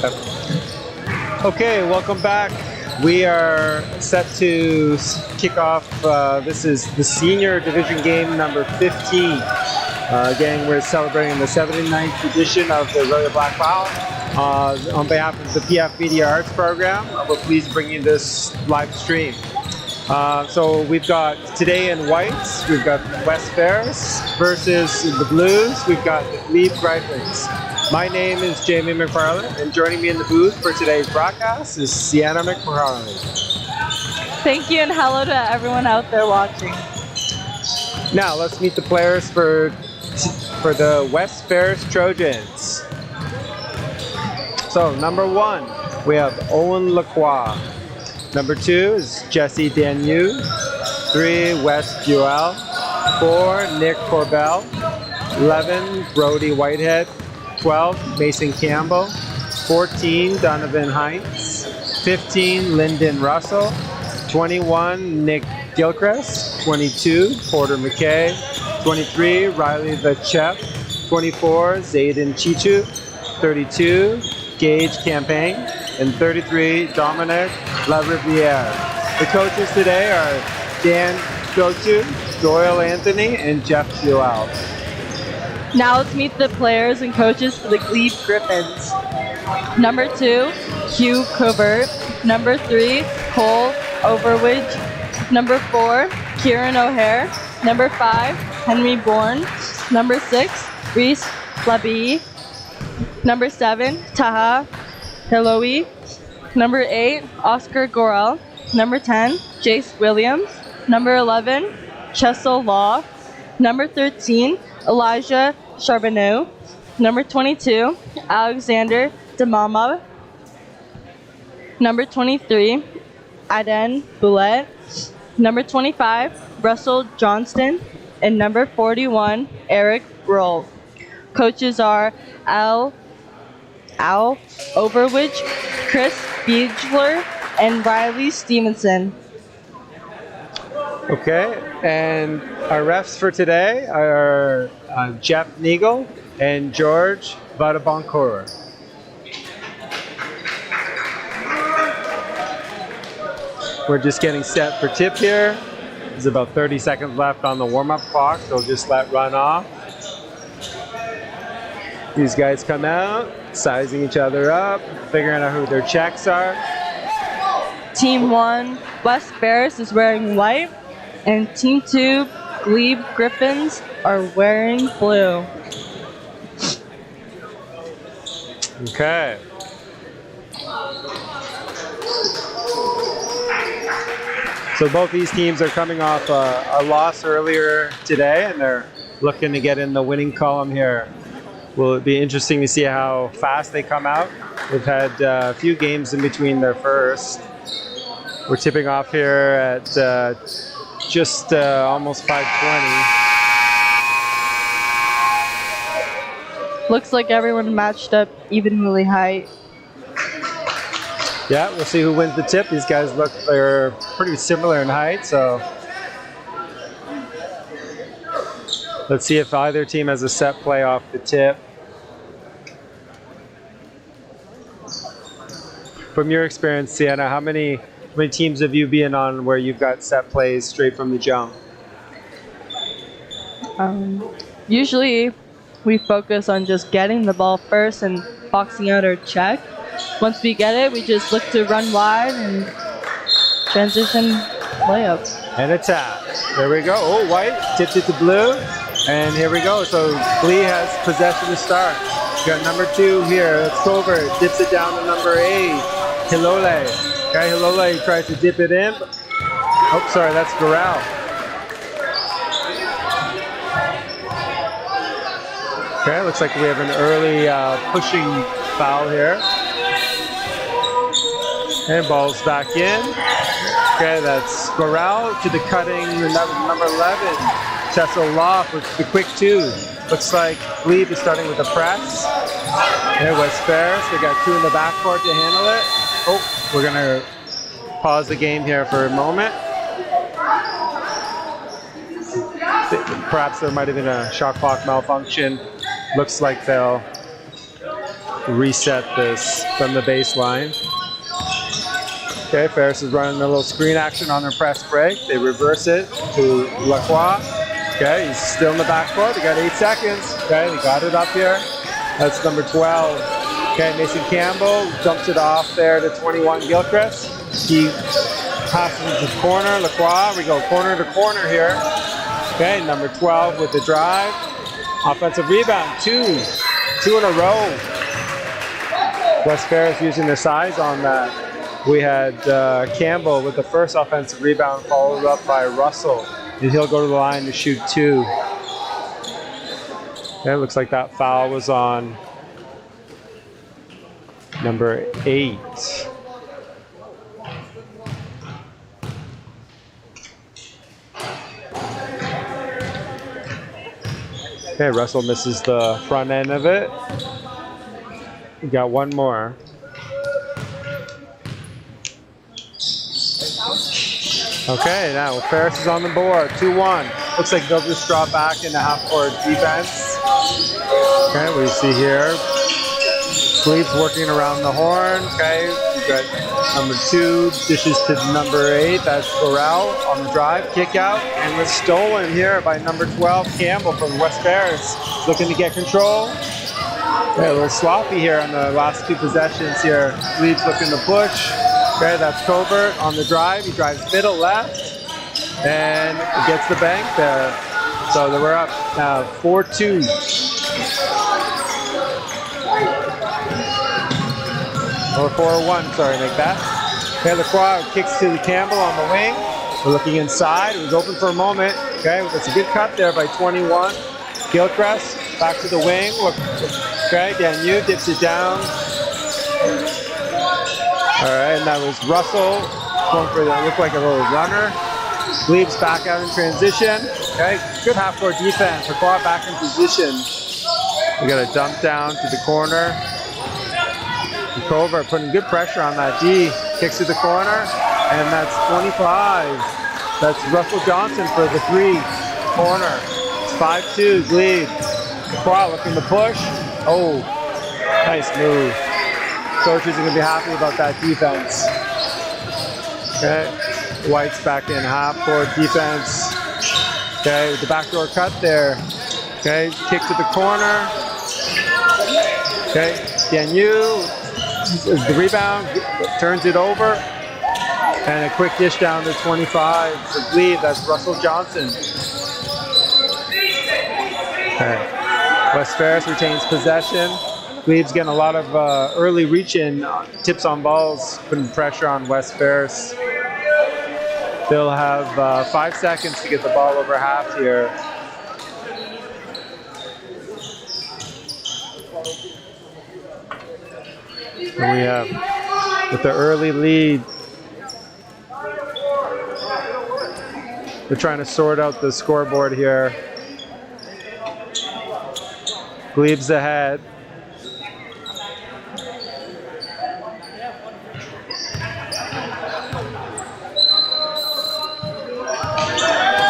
Okay, welcome back. We are set to kick off. This is the senior division game number 15. Again, we're celebrating the 79th edition of the Aurelia Black Wow. On behalf of the PF Media Arts Program, we're pleased to bring you this live stream. So we've got today in whites, we've got West Ferris versus the blues. We've got the Glebe Griffins. My name is Jamie McFarland, and joining me in the booth for today's broadcast is Sienna McFarland. Thank you, and hello to everyone out there watching. Now let's meet the players for the West Ferris Trojans. So number 1, we have Owen Lacroix. Number 2 is Jesse Danu. 3, Wes Buell. 4, Nick Corbell. 11, Brody Whitehead. 12, Mason Campbell. 14, Donovan Hines. 15, Lyndon Russell. 21, Nick Gilchrist. 22, Porter McKay. 23, Riley Vachep. 24, Zayden Chichu. 32, Gage Campaign. And 33, Dominic LaRiviere. The coaches today are Dan Gotu, Doyle Anthony, and Jeff Buell. Now let's meet the players and coaches for the Glebe Griffins. Number 2, Hugh Covert. Number 3, Cole Overwidge. Number 4, Kieran O'Hare. Number 5, Henry Bourne. Number 6, Reese Labie. Number 7, Taha Hiloui. Number 8, Oscar Gorel. Number 10, Jace Williams. Number 11, Chessel Law. Number 13, Elijah Charbonneau. Number 22, Alexander Demama. Number 23, Aden Boulet. Number 25, Russell Johnston. And number 41, Eric Roll. Coaches are Al Overwich, Chris Beigler, and Riley Stevenson. Okay, and our refs for today are Jeff Neagle and George Vadaboncourt. We're just getting set for tip here. There's about 30 seconds left on the warm-up clock, so we'll just let run off. These guys come out, sizing each other up, figuring out who their checks are. Team 1, West Ferris is wearing white, and Team 2, Glebe Griffins, are wearing blue. Okay. So both these teams are coming off a loss earlier today, and they're looking to get in the winning column here. Will it be interesting to see how fast they come out? They've had a few games in between their first. We're tipping off here at just almost 5:20. Looks like everyone matched up evenly high. Yeah, we'll see who wins the tip. These guys they're pretty similar in height, so let's see if either team has a set play off the tip. From your experience, Sienna, how many teams have you been on where you've got set plays straight from the jump? Usually we focus on just getting the ball first and boxing out our check. Once we get it, we just look to run wide and transition layups. And a tap. There we go. Oh, white tipped it to blue. And here we go. So Glebe has possession to start. We got number 2 here. It's Covert. Dips it down to number 8. Hilole. Okay, Hilole tries to dip it in. Oh, sorry, that's Gorel. Okay, looks like we have an early pushing foul here. And ball's back in. Okay, that's Gorel to the cutting, number 11. Chessel Loft with the quick 2. Looks like Glebe is starting with a press. There West Ferris. They got 2 in the backcourt to handle it. Oh, we're going to pause the game here for a moment. Perhaps there might have been a shot clock malfunction. Looks like they'll reset this from the baseline. Okay, Ferris is running a little screen action on their press break. They reverse it to Lacroix. Okay, he's still in the backcourt. They got 8 seconds. Okay, they got it up here. That's number 12. Okay, Mason Campbell dumps it off there to 21 Gilchrist. He passes to the corner. Lacroix, we go corner to corner here. Okay, number 12 with the drive. Offensive rebound, two in a row. West Ferris using their size on that. We had Campbell with the first offensive rebound, followed up by Russell. And he'll go to the line to shoot 2. Okay, it looks like that foul was on number 8. Okay, Russell misses the front end of it. We got one more. Okay, now Ferris is on the board, 2-1. Looks like they'll just drop back into half-court defense. Okay, we see here, Glebe's working around the horn. Okay, we've got number 2 dishes to number 8. That's Burrell on the drive, kick out, and was stolen here by number 12 Campbell from West Ferris, looking to get control. Okay, a little sloppy here on the last 2 possessions here. Glebe's looking to push. Okay, that's Covert on the drive. He drives middle left and gets the bank there. So we're up now 4-2. Or 4-1, sorry, make that. Okay, Lacroix kicks to the Campbell on the wing. We're looking inside. It was open for a moment. Okay, that's a good cut there by 21. Gilchrist back to the wing. Okay, Danu dips it down. All right, and that was Russell going for that, looked like a little runner. Glebe's back out in transition. Okay, good half-court defense. Lacroix back in position. We got a dump down to the corner. Covert putting good pressure on that D. Kicks to the corner, and that's 25. That's Russell Johnson for the 3 corner. It's 5-2, Glebe. Lacroix looking to push. Oh, nice move. Coaches are going to be happy about that defense. Okay, White's back in half-court defense. Okay, with the backdoor cut there. Okay, kick to the corner. Okay, Danu is the rebound, turns it over. And a quick dish down to 25 for Glebe. That's Russell Johnson. Okay. West Ferris retains possession. Glebe's getting a lot of early reach-in tips on balls, putting pressure on West Ferris. They'll have 5 seconds to get the ball over half here. And we have, with the early lead, they're trying to sort out the scoreboard here. Glebe's ahead.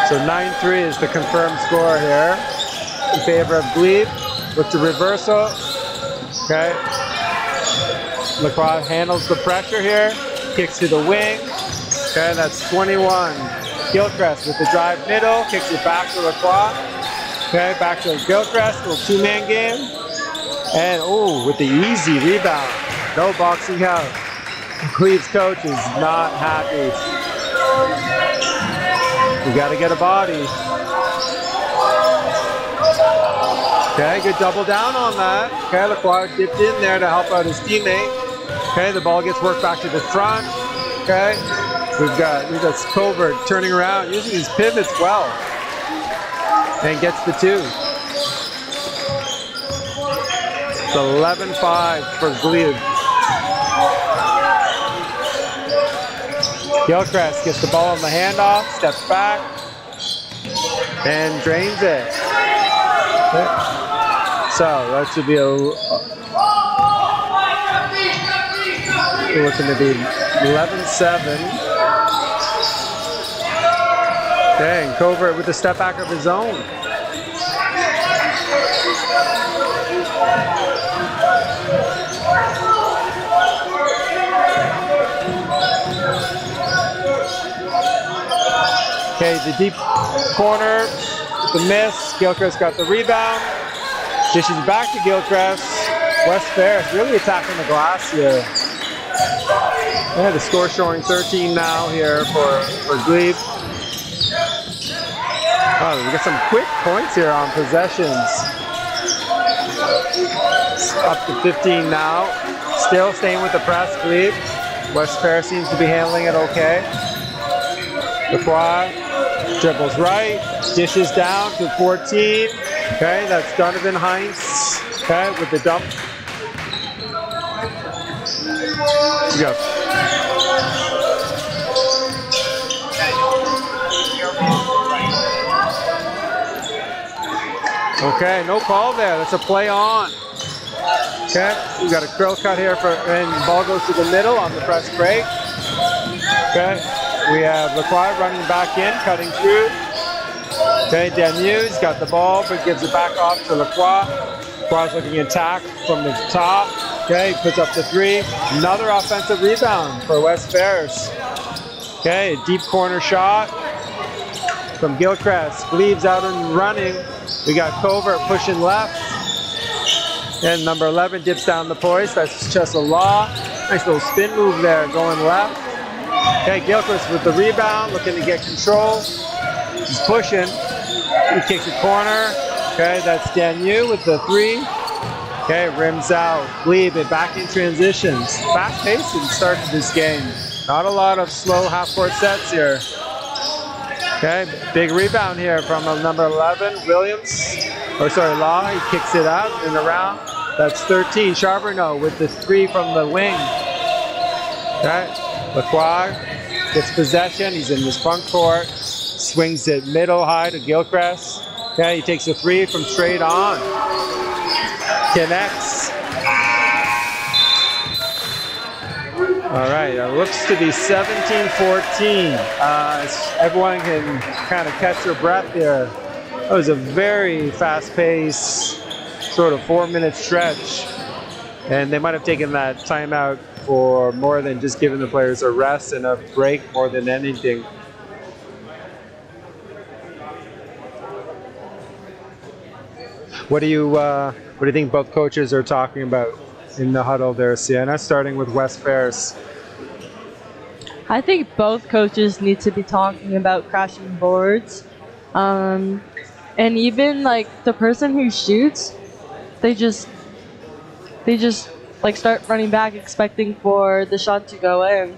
So 9-3 is the confirmed score here in favor of Glebe with the reversal. Okay. Lacroix handles the pressure here, kicks to the wing. Okay, that's 21. Gilchrist with the drive middle, kicks it back to Lacroix. Okay, back to Gilchrist, little 2-man game. And with the easy rebound. No boxing out. Glebe's coach is not happy. You got to get a body. Okay, good double down on that. Okay, Lacroix dipped in there to help out his teammate. Okay, the ball gets worked back to the front. Okay, we've got Covert turning around, using these pivots well, and gets the 2. It's 11-5 for Glebe. Gilchrist gets the ball on the handoff, steps back, and drains it. Okay. So that should be looking to be 11-7. Okay, and Covert with the step back of his own. the deep corner with the miss. Gilchrist got the rebound. Dishes back to Gilchrist. West Ferris really attacking the glass here. Yeah, the score showing 13 now here for Glebe. Oh, we get some quick points here on possessions. It's up to 15 now. Still staying with the press, Glebe. West Ferris seems to be handling it okay. Lacroix dribbles right, dishes down to 14. Okay, that's Donovan Heinz. Okay, with the dump. Let's go. Okay, no call there. That's a play on. Okay, we got a curl cut here and ball goes to the middle on the press break. Okay, we have Lacroix running back in, cutting through. Okay, Danu's got the ball, but gives it back off to Lacroix. Lacroix's looking attack from the top. Okay, puts up the three. Another offensive rebound for West Ferris. Okay, deep corner shot from Gilchrist. Glebe's out and running. We got Covert pushing left. And number 11 dips down the poise. That's Chessa Law. Nice little spin move there, going left. Okay, Gilchrist with the rebound, looking to get control. He's pushing. He kicks a corner. Okay, that's Danu with the three. Okay, rims out. Glebe back in transitions. Fast paced and start to this game. Not a lot of slow half-court sets here. Okay, big rebound here from number 11, Law. He kicks it out and around. That's 13, Charbonneau with the three from the wing. Okay, Lacroix gets possession. He's in his front court. Swings it middle high to Gilchrist. Okay, he takes a three from straight on. Connects. All right, it looks to be 17-14. Everyone can kind of catch their breath here. That was a very fast-paced, sort of 4-minute stretch. And they might have taken that timeout for more than just giving the players a rest and a break more than anything. What do you think both coaches are talking about in the huddle there, Sienna? Starting with West Ferris. I think both coaches need to be talking about crashing boards. And even like the person who shoots, they just like start running back expecting for the shot to go in.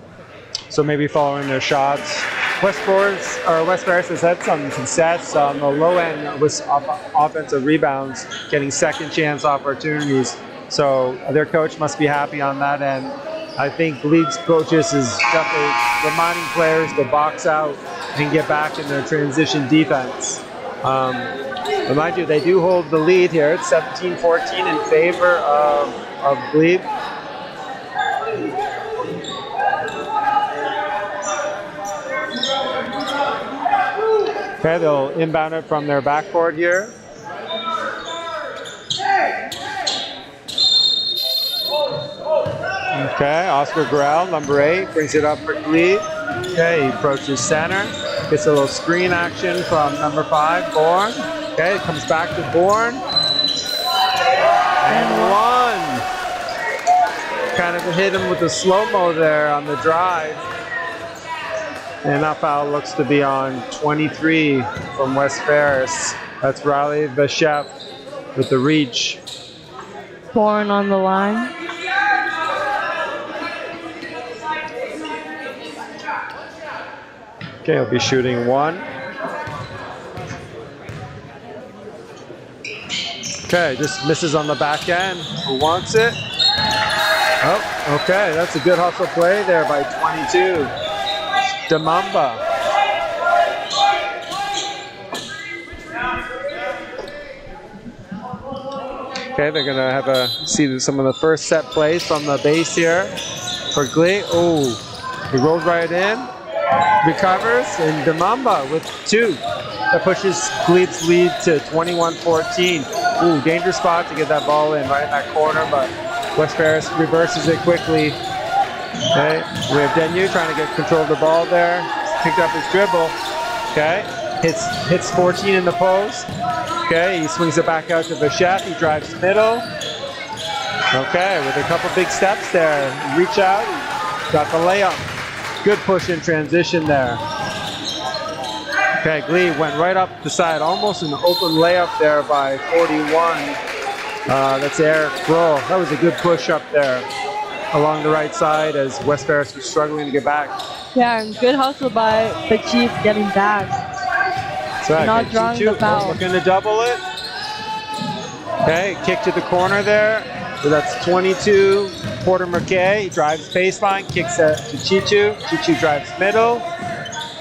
So maybe following their shots. West Ferris has had some success on the low end with offensive rebounds, getting second chance opportunities. So their coach must be happy on that end. I think Glebe's coaches is definitely reminding players to box out and get back in their transition defense. Remind you, they do hold the lead here. It's 17-14 in favor of Glebe. Okay, they'll inbound it from their backboard here. Okay, Oscar Grell, number 8, brings it up for Glebe. Okay, he approaches center. Gets a little screen action from number 5, Bourne. Okay, it comes back to Bourne. And one. Kind of hit him with the slow-mo there on the drive. And that foul looks to be on 23 from West Ferris. That's Riley Vachef with the reach. Bourne on the line. Okay, he'll be shooting one. Okay, just misses on the back end. Who wants it? Oh, okay, that's a good hustle play there by 22. Demamba. Okay, they're gonna have see some of the first set plays from the base here for Glebe. Oh, he rolled right in. Recovers, and Demamba with 2. That pushes Glebe's lead to 21-14. Ooh, dangerous spot to get that ball in right in that corner, but West Ferris reverses it quickly. Okay, we have Denu trying to get control of the ball there. Picked up his dribble. Okay, hits 14 in the post. Okay, he swings it back out to Vachef. He drives middle. Okay, with a couple big steps there. Reach out, got the layup. Good push in transition there. Okay, Glebe went right up the side, almost an open layup there by 41. That's Eric Grohl. That was a good push up there along the right side as West Ferris was struggling to get back. Yeah, and good hustle by the Chiefs getting back. That's right. Not drawing the foul. Looking to double it. Okay, kick to the corner there. So that's 22. Porter McKay, he drives baseline, kicks it to Chichu. Chichu drives middle.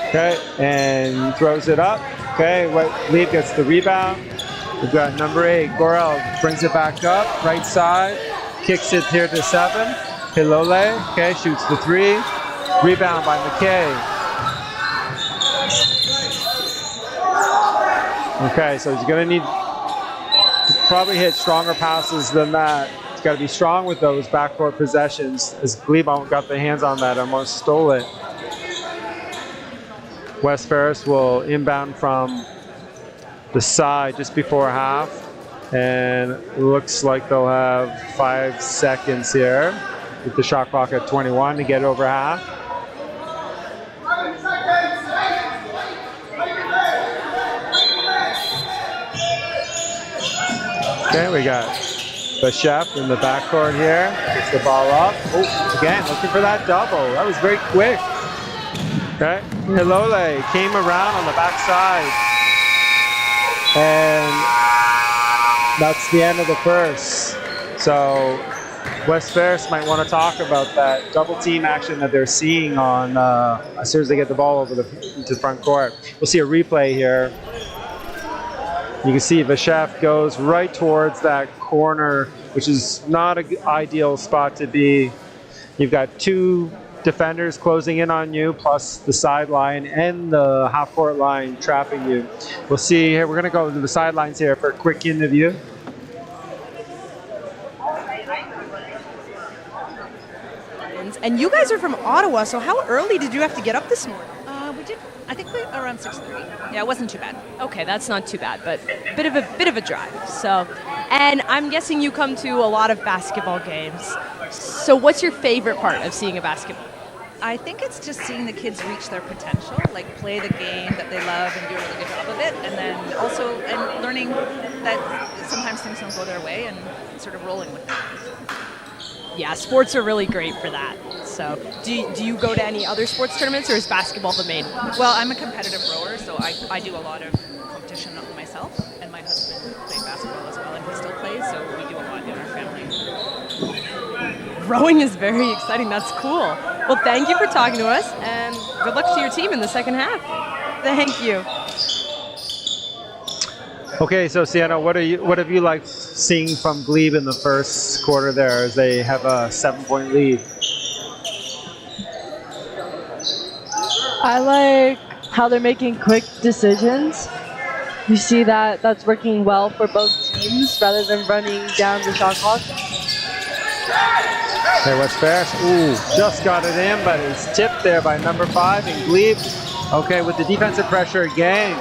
Okay, and throws it up. Okay, Glebe gets the rebound. We've got number 8, Gorel brings it back up, right side, kicks it here to 7. Hilole, okay, shoots the 3. Rebound by McKay. Okay, so he's going to need to probably hit stronger passes than that. He's got to be strong with those backcourt possessions. As Glebe got their hands on that, almost stole it. West Ferris will inbound from the side just before half, and it looks like they'll have 5 seconds here with the shot clock at 21 to get over half. Okay, we got Vachef in the backcourt here. Gets the ball up. Oh, again, looking for that double. That was very quick. Okay, Hilole came around on the backside. And that's the end of the first. So West Ferris might want to talk about that double team action that they're seeing on as soon as they get the ball over to the front court. We'll see a replay here. You can see Vachef goes right towards that corner, which is not an ideal spot to be. You've got 2 defenders closing in on you, plus the sideline and the half-court line trapping you. We'll see here. We're going to go to the sidelines here for a quick interview. And you guys are from Ottawa, so how early did you have to get up this morning? We did. I think we around 6:30. Yeah, it wasn't too bad. Okay, that's not too bad, but bit of a drive. So, and I'm guessing you come to a lot of basketball games. So, what's your favorite part of seeing a basketball? I think it's just seeing the kids reach their potential, like play the game that they love and do a really good job of it, and then also learning that sometimes things don't go their way and sort of rolling with that. Yeah, sports are really great for that. So, do you go to any other sports tournaments, or is basketball the main one? Well, I'm a competitive rower, so I do a lot of competition myself, and my husband played basketball as well, and he still plays, so we do a lot in our family. Rowing is very exciting. That's cool. Well, thank you for talking to us, and good luck to your team in the second half. Thank you. Okay, so Sienna, what have you liked seeing from Glebe in the first quarter there as they have a 7-point lead? I like how they're making quick decisions. You see that's working well for both teams rather than running down the shot clock. Okay, West Ferris, just got it in, but it's tipped there by number 5 and Glebe. Okay, with the defensive pressure again.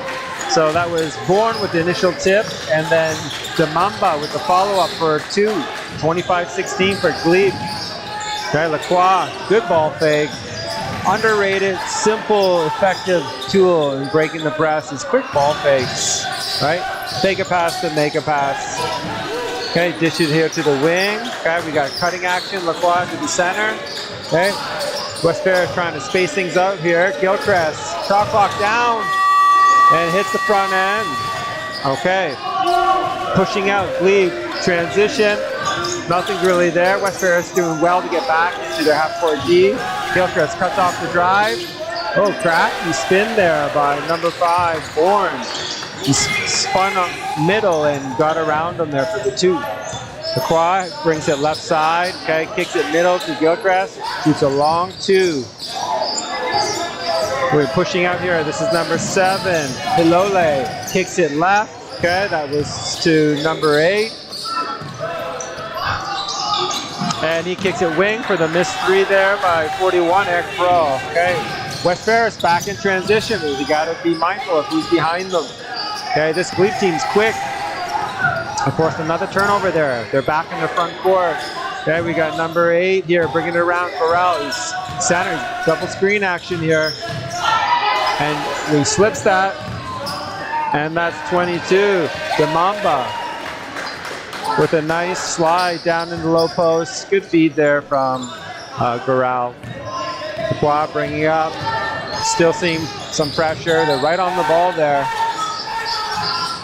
So that was Bourne with the initial tip, and then Demamba with the follow-up for 2. 25-16 for Glebe. Okay, Lacroix, good ball fake. Underrated, simple, effective tool in breaking the press is quick ball fakes, right? Fake a pass to make a pass. Okay, dish it here to the wing. Okay, we got cutting action, Lacroix to the center. Okay, West Ferris trying to space things out here. Gilchrist, shot clock down, and hits the front end. Okay, pushing out, Glebe, transition. Nothing's really there. West Ferris doing well to get back into their half-court D. Gilchrist cuts off the drive. Oh, cracky spin there by number 5, Bourne. He spun up middle and got around him there for the 2. Lacroix brings it left side. Okay, kicks it middle to Gilchrist. Shoots a long 2. We're pushing out here. This is number 7. Hilole kicks it left. Okay, that was to number 8. And he kicks it wing for the missed 3 there by 41, Eric Pro. Okay, West Ferris back in transition. You got to be mindful of who's behind them. Okay, this Glebe team's quick. Of course, another turnover there. They're back in the front court. Okay, we got number 8 here, bringing it around. Corral, he's center, double screen action here. And he slips that. And that's 22. Demamba with a nice slide down in the low post. Good feed there from Corral. Lacroix bringing up. Still seeing some pressure. They're right on the ball there.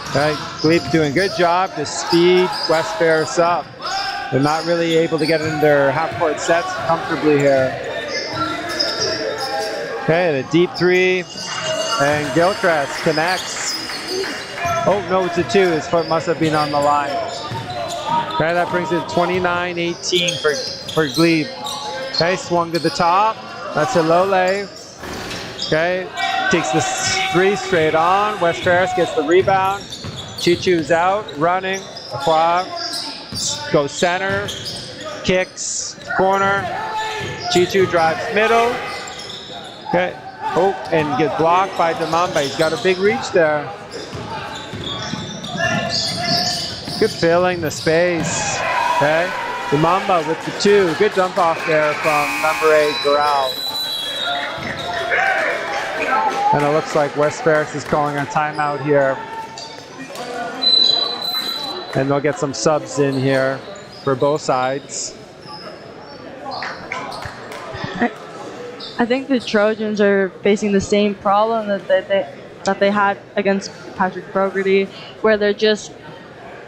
Okay, Glebe doing a good job to speed West Ferris up. They're not really able to get in their half-court sets comfortably here. Okay, the deep 3, and Gilchrist connects. Oh, no, it's a 2. His foot must have been on the line. Okay, that brings it 29-18 for Glebe. Okay, swung to the top. That's Hilole. Okay, takes the 3 straight on. West Ferris gets the rebound. Chichu's out, running. Lacroix goes center, kicks, corner. Chichu drives middle. Okay. Oh, and gets blocked by Demamba. He's got a big reach there. Good filling the space. Okay. Demamba with the 2. Good dump off there from number 8, Corral. And it looks like West Ferris is calling a timeout here. And they'll get some subs in here for both sides. I think the Trojans are facing the same problem that they had against Patrick Fogarty, where they're just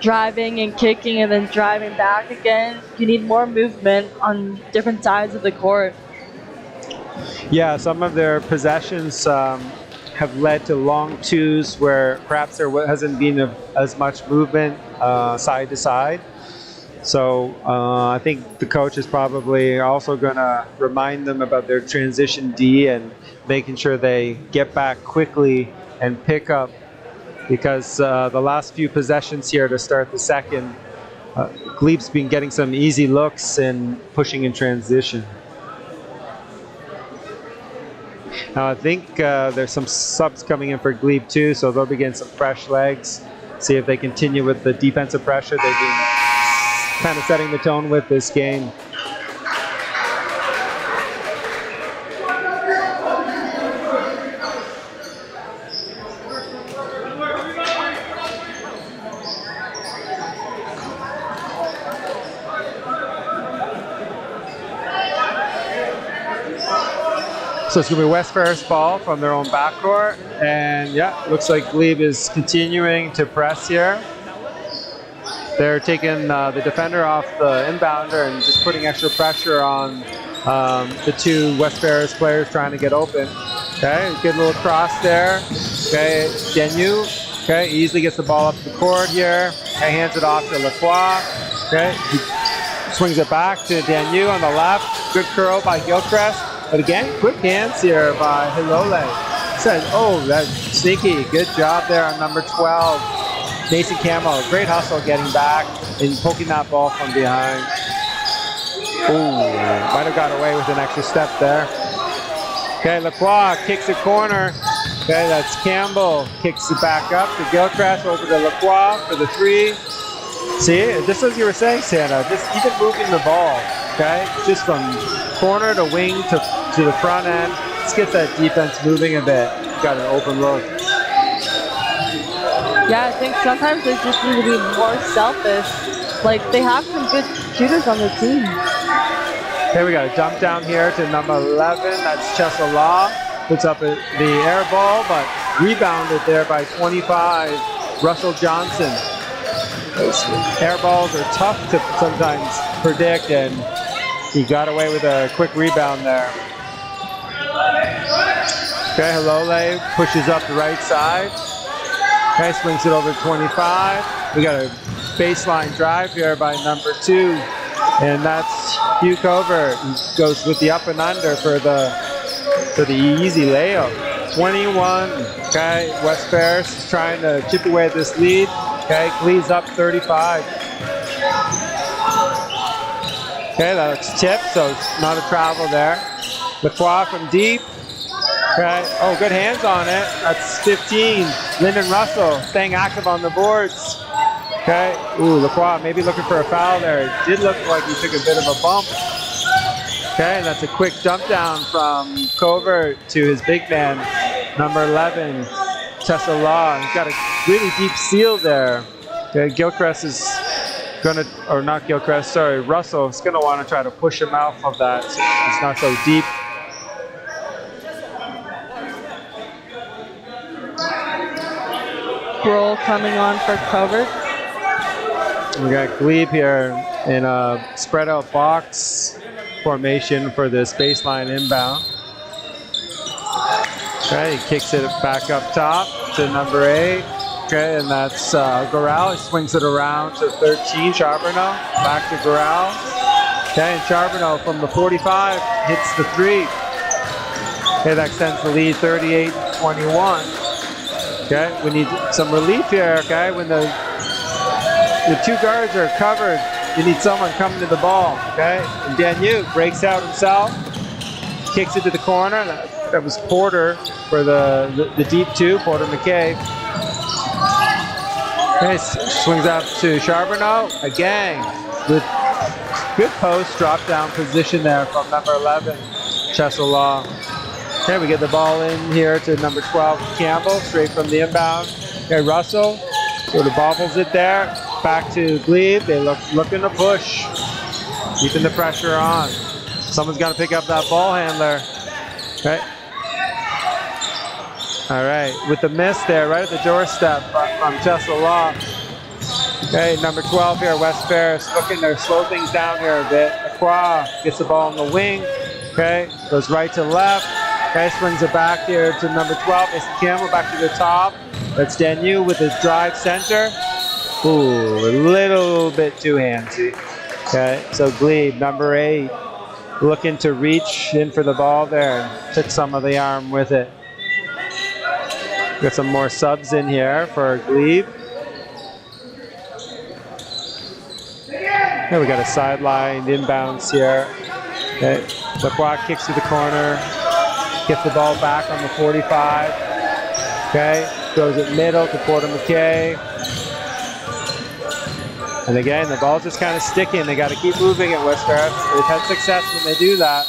driving and kicking and then driving back again. You need more movement on different sides of the court. Yeah, some of their possessions have led to long 2s where perhaps there hasn't been as much movement side to side. So I think the coach is probably also going to remind them about their transition D and making sure they get back quickly and pick up, because the last few possessions here to start the second, Glebe's been getting some easy looks and pushing in transition. Now I think there's some subs coming in for Glebe too, so they'll be getting some fresh legs. See if they continue with the defensive pressure they've been kind of setting the tone with this game. So it's going to be West Ferris ball from their own backcourt. And yeah, looks like Glebe is continuing to press here. They're taking the defender off the inbounder and just putting extra pressure on the 2 West Ferris players trying to get open. Okay, good little cross there. Okay, Danu, okay, easily gets the ball up the court here. Okay, hands it off to Lacroix. Okay, he swings it back to Danu on the left. Good curl by Gilchrist. But again, quick hands here by Hilole. Said, oh, that's sneaky. Good job there on number 12. Mason Camo, great hustle getting back and poking that ball from behind. Ooh, might have got away with an extra step there. Okay, Lacroix kicks a corner. Okay, that's Campbell. Kicks it back up to Gilchrist, over to Lacroix for the 3. See, just as you were saying, Santa, just even moving the ball, okay? Just from corner to wing to the front end. Let's get that defense moving a bit. Got an open look. Yeah, I think sometimes they just need to be more selfish. Like, they have some good shooters on the team. Okay, we got a dump down here to number 11. That's Chessa Law. Puts up the air ball, but rebounded there by 25, Russell Johnson. Those air balls are tough to sometimes predict, and he got away with a quick rebound there. Okay, Hilole pushes up the right side. Okay, swings it over to 25. We got a baseline drive here by number 2, and that's Hugh Covert. He goes with the up and under for the easy layup. 21. Okay, West Ferris is trying to chip away at this lead. Okay, Glebe's up 35. Okay, that's tipped, so it's not a travel there. Lacroix from deep. Okay. Oh, good hands on it. That's 15. Lyndon Russell staying active on the boards. Okay. Ooh, Lacroix maybe looking for a foul there. It did look like he took a bit of a bump. Okay, and that's a quick dump down from Covert to his big man, number 11, Tessa Law. He's got a really deep seal there. Okay, Gilchrist is gonna, or not Gilchrist, sorry, Russell is gonna want to try to push him off of that. So it's not so deep. Grohl coming on for Covert. We got Glebe here in a spread out box formation for this baseline inbound. Okay, he kicks it back up top to number 8. Okay, and that's Garral. He swings it around to 13, Charbonneau. Back to Garral. Okay, and Charbonneau from the 45 hits the 3. Okay, that extends the lead 38-21. Okay, we need some relief here, okay? When the 2 guards are covered, you need someone coming to the ball, okay? And Danu breaks out himself, kicks it to the corner. That was Porter for the deep 2, Porter McKay. Okay, swings up to Charbonneau. Again, with good post drop down position there from number 11, Cheselaw. Okay, we get the ball in here to number 12, Campbell, straight from the inbound. Okay, Russell sort of bobbles it there. Back to Glebe. They looking to push, keeping the pressure on. Someone's got to pick up that ball handler. Okay. All right, with the miss there, right at the doorstep from Cheselaw. Okay, number 12 here, West Ferris, looking to slow things down here a bit. Lacroix gets the ball on the wing. Okay, goes right to left. Okay, swings it back here to number 12, Mason Campbell, back to the top. That's Danu with his drive center. Ooh, a little bit too handsy. Okay, so Glebe, number 8, looking to reach in for the ball there. Took some of the arm with it. Got some more subs in here for Glebe. Okay, we got a sideline inbounds here. Okay, Lacroix kicks to the corner. Gets the ball back on the 45. Okay, throws it middle to Porter McKay. And again, the ball's just kind of sticking. They got to keep moving it, West Ferris. They've had success when they do that.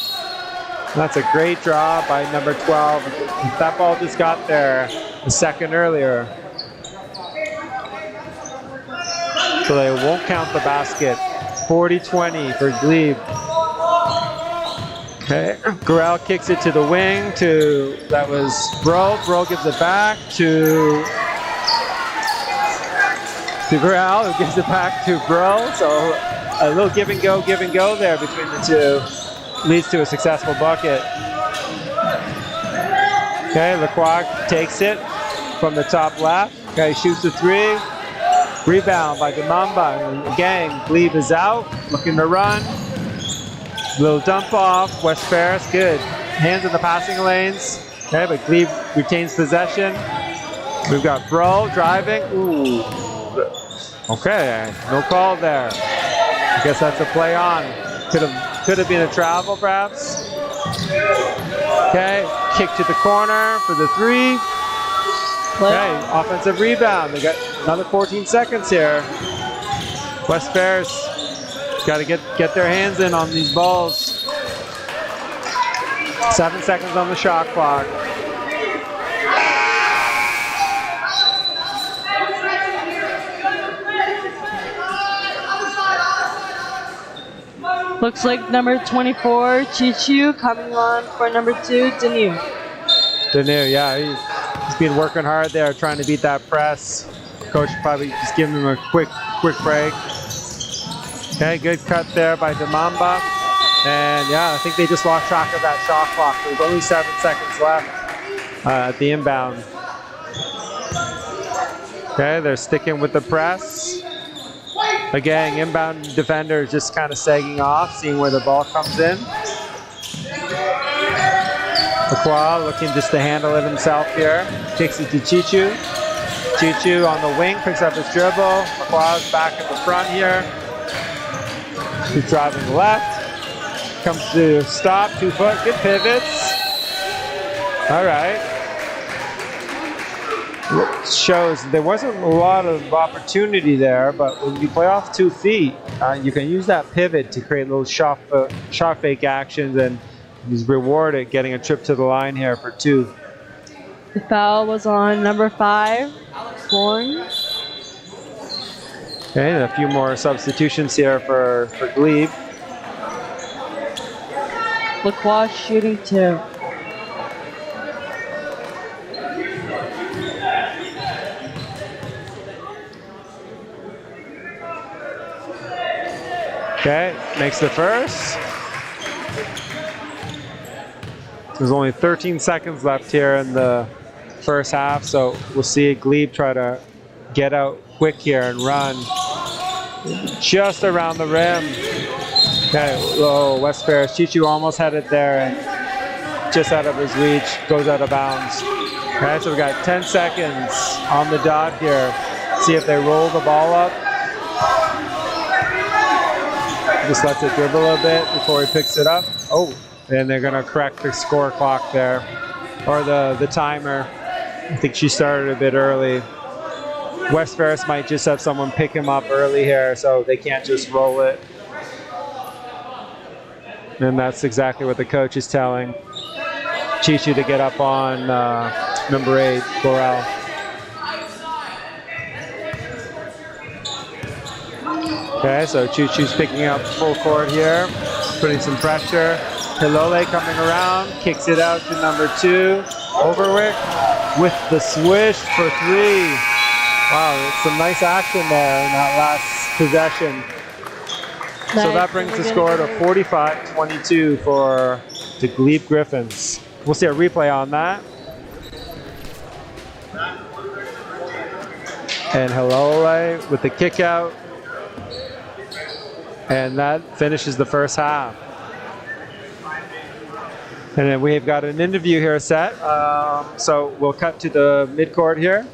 And that's a great draw by number 12. If that ball just got there a second earlier. So they won't count the basket. 40-20 for Glebe. Okay, Garral kicks it to the wing that was Bro. Bro gives it back to Garral, who gives it back to Bro. So a little give and go there between the two leads to a successful bucket. Okay, Lacroix takes it from the top left. Okay, shoots a 3. Rebound by Demamba. And again, Glebe is out, looking to run. Little dump off, West Ferris, good. Hands in the passing lanes. Okay, but Glebe retains possession. We've got Bro driving. Ooh. Okay, no call there. I guess that's a play on. Could have been a travel, perhaps. Okay, kick to the corner for the 3. Okay, offensive rebound. They got another 14 seconds here. West Ferris got to get their hands in on these balls. 7 seconds on the shot clock. Looks like number 24, Chichu, coming on for number 2, Danu. Danu, yeah, he's been working hard there, trying to beat that press. Coach probably just giving him a quick break. Okay, good cut there by Demamba. And yeah, I think they just lost track of that shot clock. There's only 7 seconds left at the inbound. Okay, they're sticking with the press. Again, inbound defender is just kind of sagging off, seeing where the ball comes in. Lacroix looking just to handle it himself here. Kicks it to Chichu. Chichu on the wing, picks up his dribble. Lacroix is back at the front here. He's driving left. Comes to stop, 2 foot, good pivots. All right. Shows there wasn't a lot of opportunity there, but when you play off 2 feet, you can use that pivot to create little shot fake actions, and he's rewarded getting a trip to the line here for 2. The foul was on number 5, Bourne. Okay, and a few more substitutions here for Glebe. Lacroix shooting 2. Okay, makes the first. There's only 13 seconds left here in the first half, so we'll see Glebe try to get out quick here and run just around the rim. Okay, oh, West Ferris. Chichu almost had it there and just out of his reach, goes out of bounds. Okay, so we got 10 seconds on the dot here. See if they roll the ball up. Just lets it dribble a bit before he picks it up. Oh, and they're gonna correct the score clock there, or the timer. I think she started a bit early. West Ferris might just have someone pick him up early here, so they can't just roll it. And that's exactly what the coach is telling Chichu to get up on number 8, Borel. Okay, so Chichu's picking up full court here, putting some pressure. Hilole coming around, kicks it out to number 2, Overwick with the swish for 3. Wow, it's some nice action there in that last possession. Nice. So that brings the score to 45-22 for the Glebe Griffins. We'll see a replay on that. And Hilole with the kick out. And that finishes the first half. And then we've got an interview here set. So we'll cut to the midcourt here.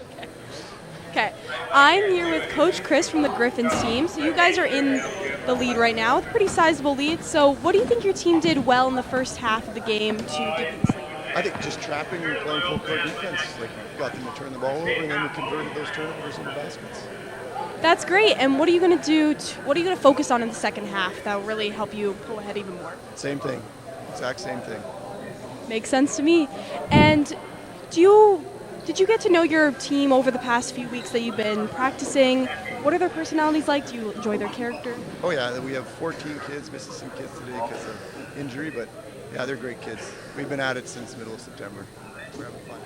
Okay, I'm here with Coach Chris from the Griffins team. So you guys are in the lead right now with a pretty sizable lead. So what do you think your team did well in the first half of the game to give you this lead? I think just trapping and playing full court defense. Like, got them to turn the ball over, and then we converted those turnovers into baskets. That's great. And what are you going to do? What are you going to focus on in the second half that will really help you pull ahead even more? Same thing, exact same thing. Makes sense to me. And did you get to know your team over the past few weeks that you've been practicing? What are their personalities like? Do you enjoy their character? Oh yeah, we have 14 kids, missing some kids today because of injury, but yeah, they're great kids. We've been at it since middle of September. We're having fun.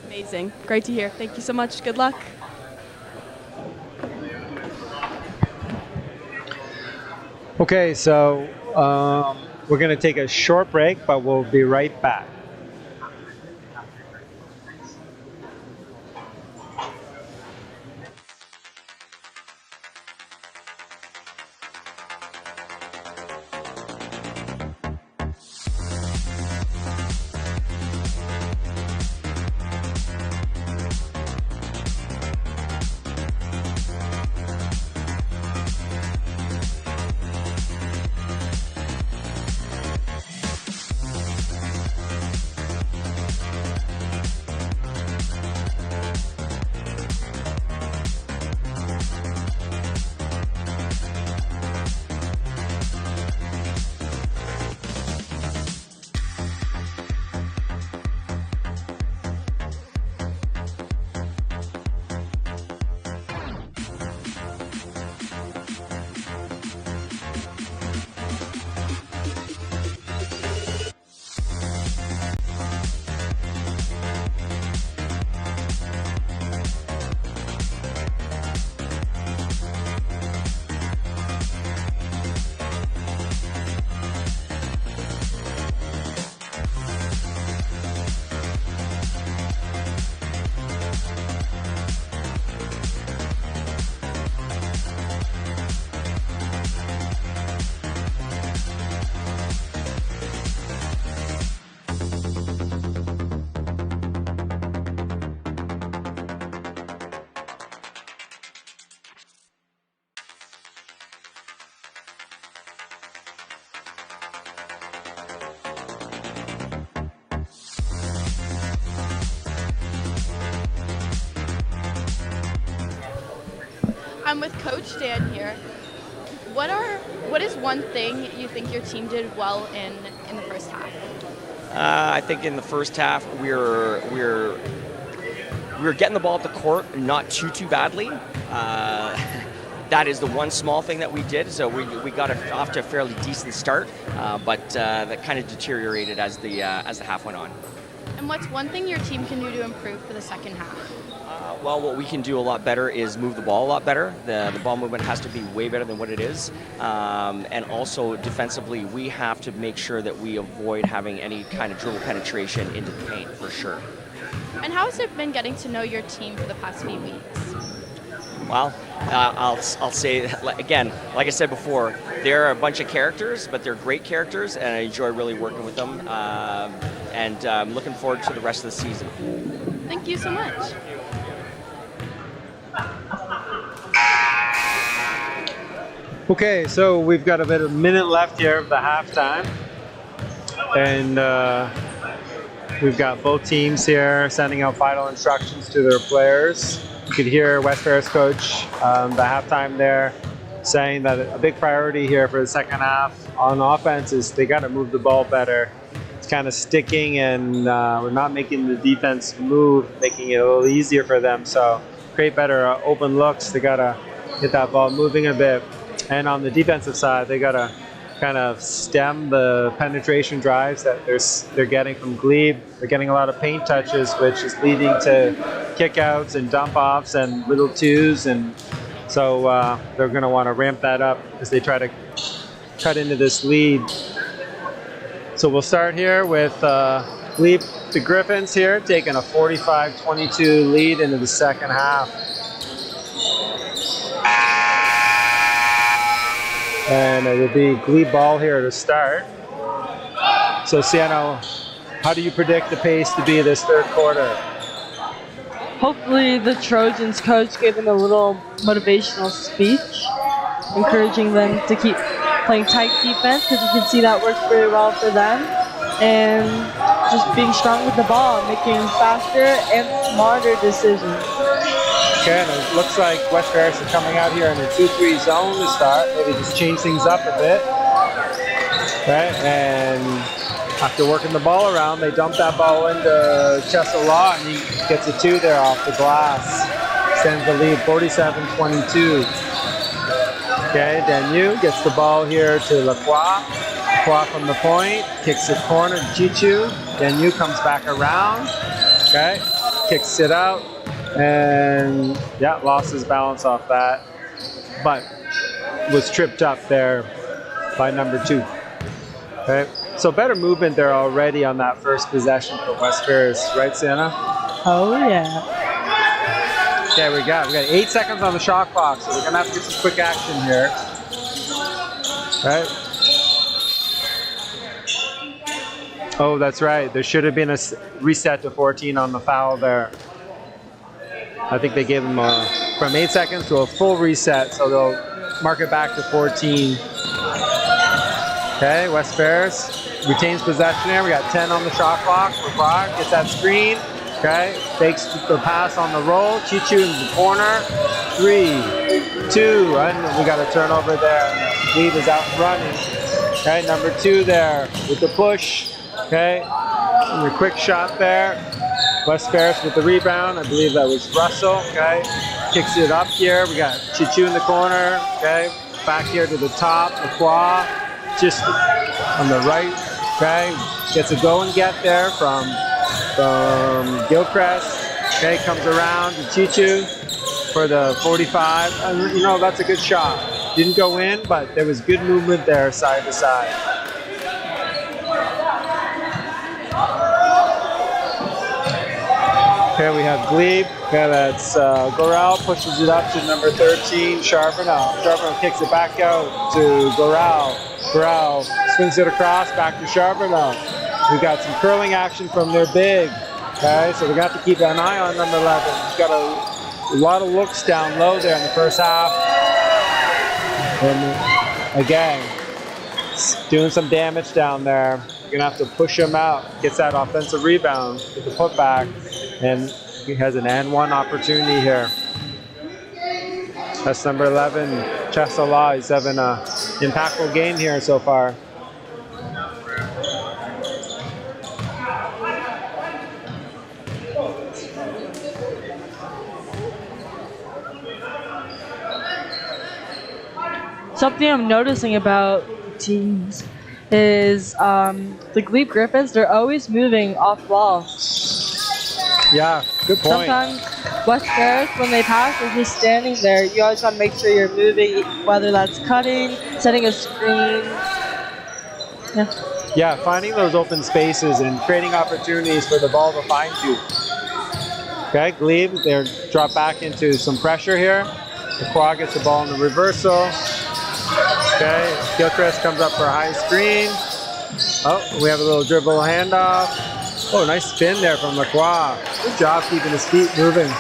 Amazing. Great to hear. Thank you so much. Good luck. Okay, so we're going to take a short break, but we'll be right back. I'm with Coach Dan here. What is one thing you think your team did well in the first half? I think in the first half we were getting the ball at the court not too badly. That is the one small thing that we did. So we got off to a fairly decent start, but that kind of deteriorated as the half went on. And what's one thing your team can do to improve for the second half? Well, what we can do a lot better is move the ball a lot better. The ball movement has to be way better than what it is. And also defensively, we have to make sure that we avoid having any kind of dribble penetration into the paint for sure. And how has it been getting to know your team for the past few weeks? Well, I'll say, again, like I said before, they're a bunch of characters, but they're great characters, and I enjoy really working with them. And I'm looking forward to the rest of the season. Thank you so much. Okay, so we've got about a minute left here of the halftime. And we've got both teams here sending out final instructions to their players. You could hear West Ferris coach the halftime there saying that a big priority here for the second half on offense is they got to move the ball better. It's kind of sticking, and we're not making the defense move, making it a little easier for them. So create better open looks. They got to get that ball moving a bit. And on the defensive side, they got to kind of stem the penetration drives that they're getting from Glebe. They're getting a lot of paint touches, which is leading to kickouts and dump offs and little twos, and so they're going to want to ramp that up as they try to cut into this lead. So we'll start here with Glebe, the Griffins here, taking a 45-22 lead into the second half. And it will be Glebe ball here to start. So Sienna, how do you predict the pace to be this third quarter? Hopefully the Trojans coach gave them a little motivational speech, encouraging them to keep playing tight defense, because you can see that works very well for them. And just being strong with the ball, making faster and smarter decisions. Okay, and it looks like West Ferris is coming out here in a 2-3 zone to start. Maybe just change things up a bit. Right, and after working the ball around, they dump that ball into Cheslaw, and he gets a 2 there off the glass. Extends the lead, 47-22. Okay, Danu gets the ball here to Lacroix. Lacroix from the point, kicks it corner to Chichu. Danu comes back around. Okay, kicks it out. And yeah, lost his balance off that, but was tripped up there by number 2. Okay, so better movement there already on that first possession for West Ferris, right, Sienna? Oh yeah. Okay, we got 8 seconds on the shot clock, so we're gonna have to get some quick action here. Right. Oh, that's right. There should have been a reset to 14 on the foul there. I think they gave them from 8 seconds to a full reset, so they'll mark it back to 14. Okay, West Ferris retains possession here. We got 10 on the shot clock. LeBron gets that screen. Okay, fakes the pass on the roll. Chichu in the corner. 3, 2, and we got a turnover there. Glebe is out running. Okay, number 2 there with the push. Okay, and a quick shot there. West Ferris with the rebound. I believe that was Russell. Okay, kicks it up here. We got Chichu in the corner. Okay, back here to the top. Lacroix just on the right. Okay, gets a go and get there from Gilchrist. Okay, comes around to Chichu for the 45. And, you know, that's a good shot. Didn't go in, but there was good movement there side to side. Here we have Glebe. Okay, that's Gorel pushes it up to number 13, Charbonneau. Charbonneau kicks it back out to Gorel. Gorel swings it across, back to Charbonneau. We got some curling action from their big. Okay, so we got to keep an eye on number 11. He's got a lot of looks down low there in the first half. And again, doing some damage down there. You're gonna have to push him out. Gets that offensive rebound with the putback, and he has an and one opportunity here. That's number 11, Chesala. He's having an impactful game here so far. Something I'm noticing about teams is the Glebe Griffins, they're always moving off ball. Yeah, good point. Sometimes West Ferris, when they pass, they're just standing there. You always got to make sure you're moving, whether that's cutting, setting a screen. Yeah, finding those open spaces and creating opportunities for the ball to find you. Okay, Glebe, they're dropped back into some pressure here. Lacroix gets the ball in the reversal. Okay, Gilchrist comes up for a high screen. Oh, we have a little dribble handoff. Oh, nice spin there from Lacroix. Good job keeping his feet moving.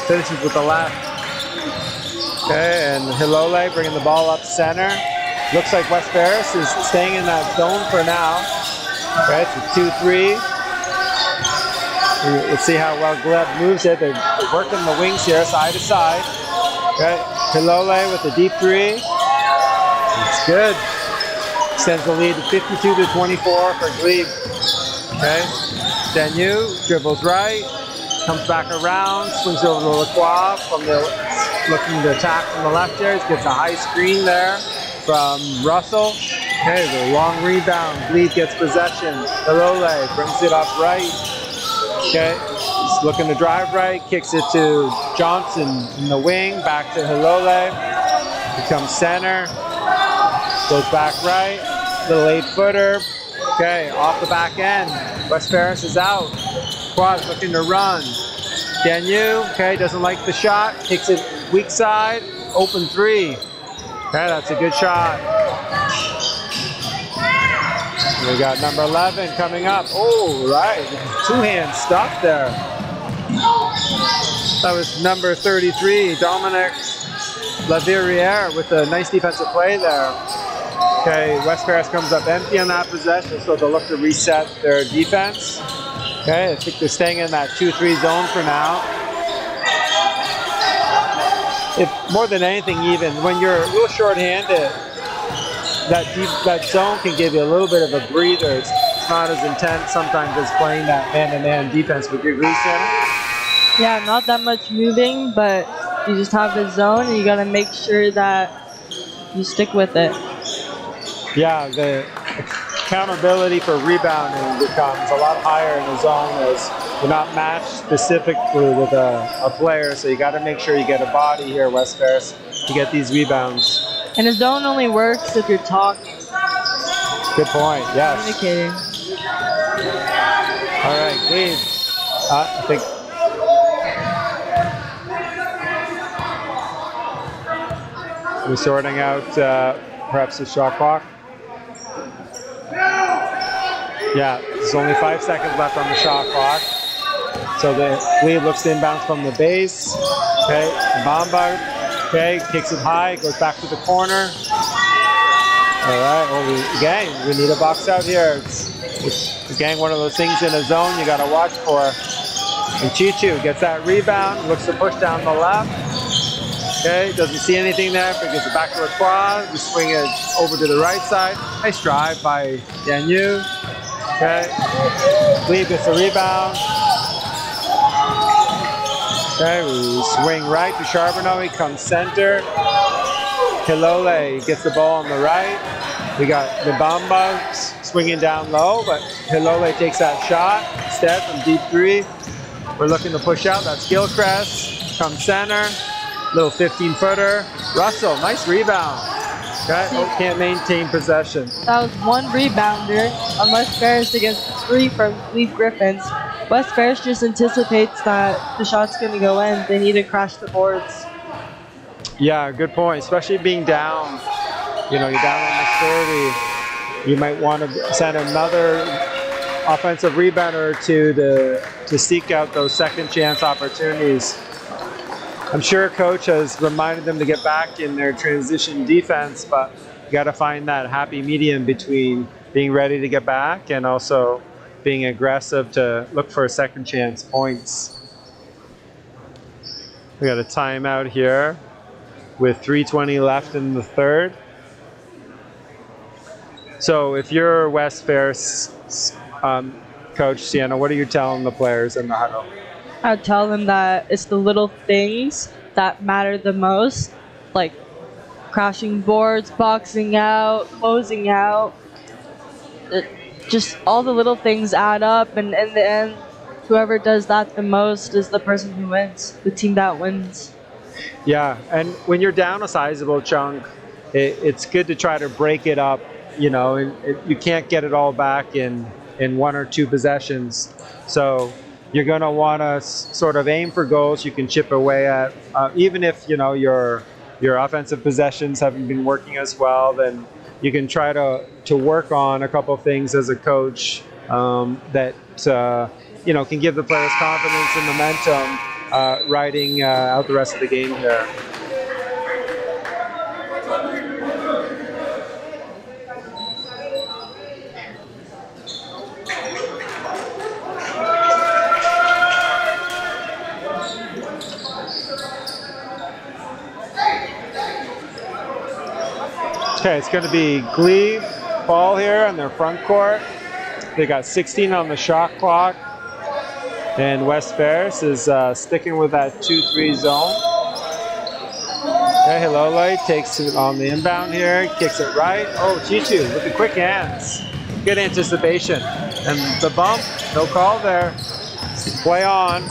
Finishes with the left. Okay, and Hilole bringing the ball up center. Looks like West Ferris is staying in that zone for now. Okay, it's a 2-3. Let's see how well Glebe moves it. They're working the wings here, side to side. Okay, Hilole with the deep three. It's good. Extends the lead to 52-24 for Glebe. Okay, Danu dribbles right, comes back around, swings over to Lacroix from the looking to attack from the left here. He gets a high screen there from Russell. Okay, the long rebound. Glebe gets possession. Hilole brings it up right. Okay, he's looking to drive right, kicks it to Johnson in the wing, back to Hilole. Becomes center. Goes back right, little 8-footer. Okay, off the back end. West Ferris is out. Quad looking to run. Danu, okay, doesn't like the shot. Kicks it weak side, open three. Okay, that's a good shot. We got number 11 coming up. Oh, right, two-hand stop there. That was number 33, Dominic Laverriere with a nice defensive play there. Okay, West Ferris comes up empty on that possession, so they'll look to reset their defense. Okay, I think they're staying in that 2-3 zone for now. If more than anything, even when you're a little short-handed, that zone can give you a little bit of a breather. It's not as intense sometimes as playing that man-to-man defense. Would you agree, Shannon? Yeah, not that much moving, but you just have the zone and you got to make sure that you stick with it. Yeah, the accountability for rebounding becomes a lot higher in the zone as you're not matched specifically with a player, so you got to make sure you get a body here, West Ferris, to get these rebounds. And the zone only works if you're talking. Good point, yes. Communicating. All right, Glebe. I think we're sorting out perhaps the shot clock. Yeah, there's only 5 seconds left on the shot clock. So the Glebe looks to inbound from the base. Okay, Bamba, okay, kicks it high, goes back to the corner. All right, well, we need a box out here. It's again, one of those things in a zone you got to watch for. And Chichu gets that rebound, looks to push down the left. Okay, doesn't see anything there, but gets it back to Lacroix. We swing it over to the right side. Nice drive by Danu. Okay, Glebe gets the rebound. Okay, we swing right to Charbonneau. He comes center. Hilole gets the ball on the right. We got Nibamba swinging down low, but Hilole takes that shot instead from deep three. We're looking to push out. That's Gilchrist. Comes center. Little 15-footer. Russell, nice rebound. Okay, can't maintain possession. That was one rebounder on West Ferris against 3 from Glebe Griffins. West Ferris just anticipates that the shot's going to go in. They need to crash the boards. Yeah, good point. Especially being down. You know, you're down almost 30. You might want to send another offensive rebounder to seek out those second chance opportunities. I'm sure coach has reminded them to get back in their transition defense, but you got to find that happy medium between being ready to get back and also being aggressive to look for second chance points. We got a timeout here with 3:20 left in the third. So if you're West Ferris coach, Sienna, what are you telling the players in the huddle? I'd tell them that it's the little things that matter the most, like crashing boards, boxing out, closing out. Just all the little things add up, and in the end, whoever does that the most is the person who wins, the team that wins. Yeah, and when you're down a sizable chunk, it's good to try to break it up. You know, you can't get it all back in 1 or 2 possessions. So you're going to want to sort of aim for goals you can chip away at. Even if, you know, your offensive possessions haven't been working as well, then you can try to work on a couple things as a coach that, you know, can give the players confidence and momentum riding out the rest of the game here. Okay, it's going to be Glebe ball here on their front court. They got 16 on the shot clock. And West Ferris is sticking with that 2-3 zone. Okay, Hilole takes it on the inbound here, kicks it right. Oh, Chichu with the quick hands. Good anticipation. And the bump, no call there. Play on.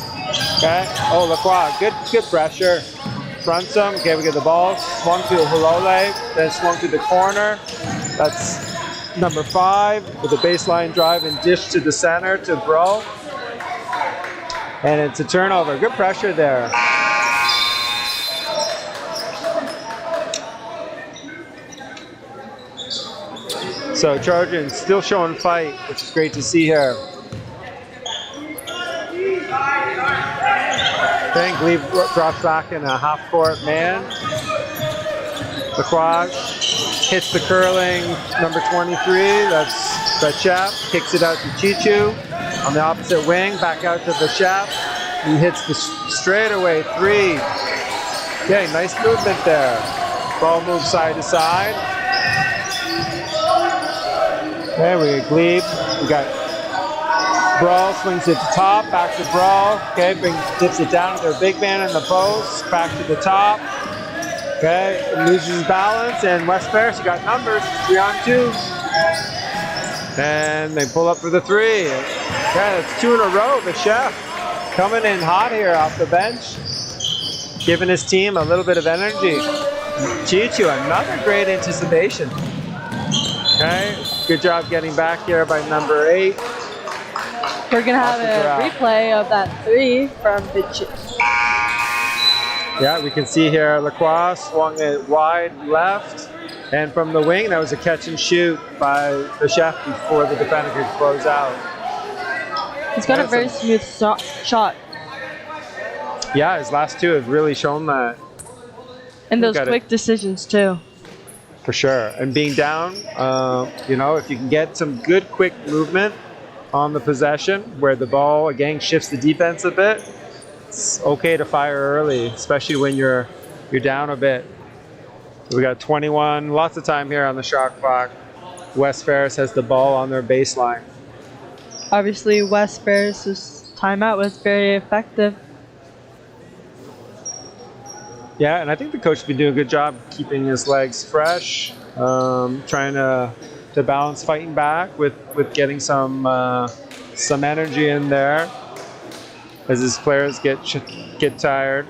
Okay, oh, Lacroix, good pressure. Fronts him. Okay, we get the ball. Swung to Hilole, then swung to the corner. That's number 5 with a baseline drive and dish to the center to Bro. And it's a turnover. Good pressure there. So Trojans still showing fight, which is great to see here. Then Glebe drops back in a half-court man. Lacroix hits the curling number 23. That's Bechap. Kicks it out to Chichu. On the opposite wing, back out to Bechap. He hits the straightaway 3. Okay, nice movement there. Ball moves side to side. Okay, we got Glebe. We got Brawl swings it to top, back to Brawl. Okay, dips it down to their big man in the post, back to the top. Okay, loses balance, and West Ferris, you got numbers, 3-on-2. And they pull up for the 3. Okay, that's 2 in a row. The chef coming in hot here off the bench, giving his team a little bit of energy. Chichu, another great anticipation. Okay, good job getting back here by number 8. We're going to have a replay of that 3 from the Yeah, we can see here Lacroix swung it wide left. And from the wing, that was a catch and shoot by the chef before the defender could close out. He's got a very smooth shot. Yeah, his last 2 have really shown that. And those quick decisions, too. For sure. And being down, you know, if you can get some good quick movement on the possession where the ball, again, shifts the defense a bit, it's okay to fire early, especially when you're down a bit. We got 21, lots of time here on the shot clock. West Ferris has the ball on their baseline. Obviously, West Ferris' timeout was very effective. Yeah, and I think the coach has been doing a good job keeping his legs fresh, trying to balance fighting back with getting some energy in there as his players get tired.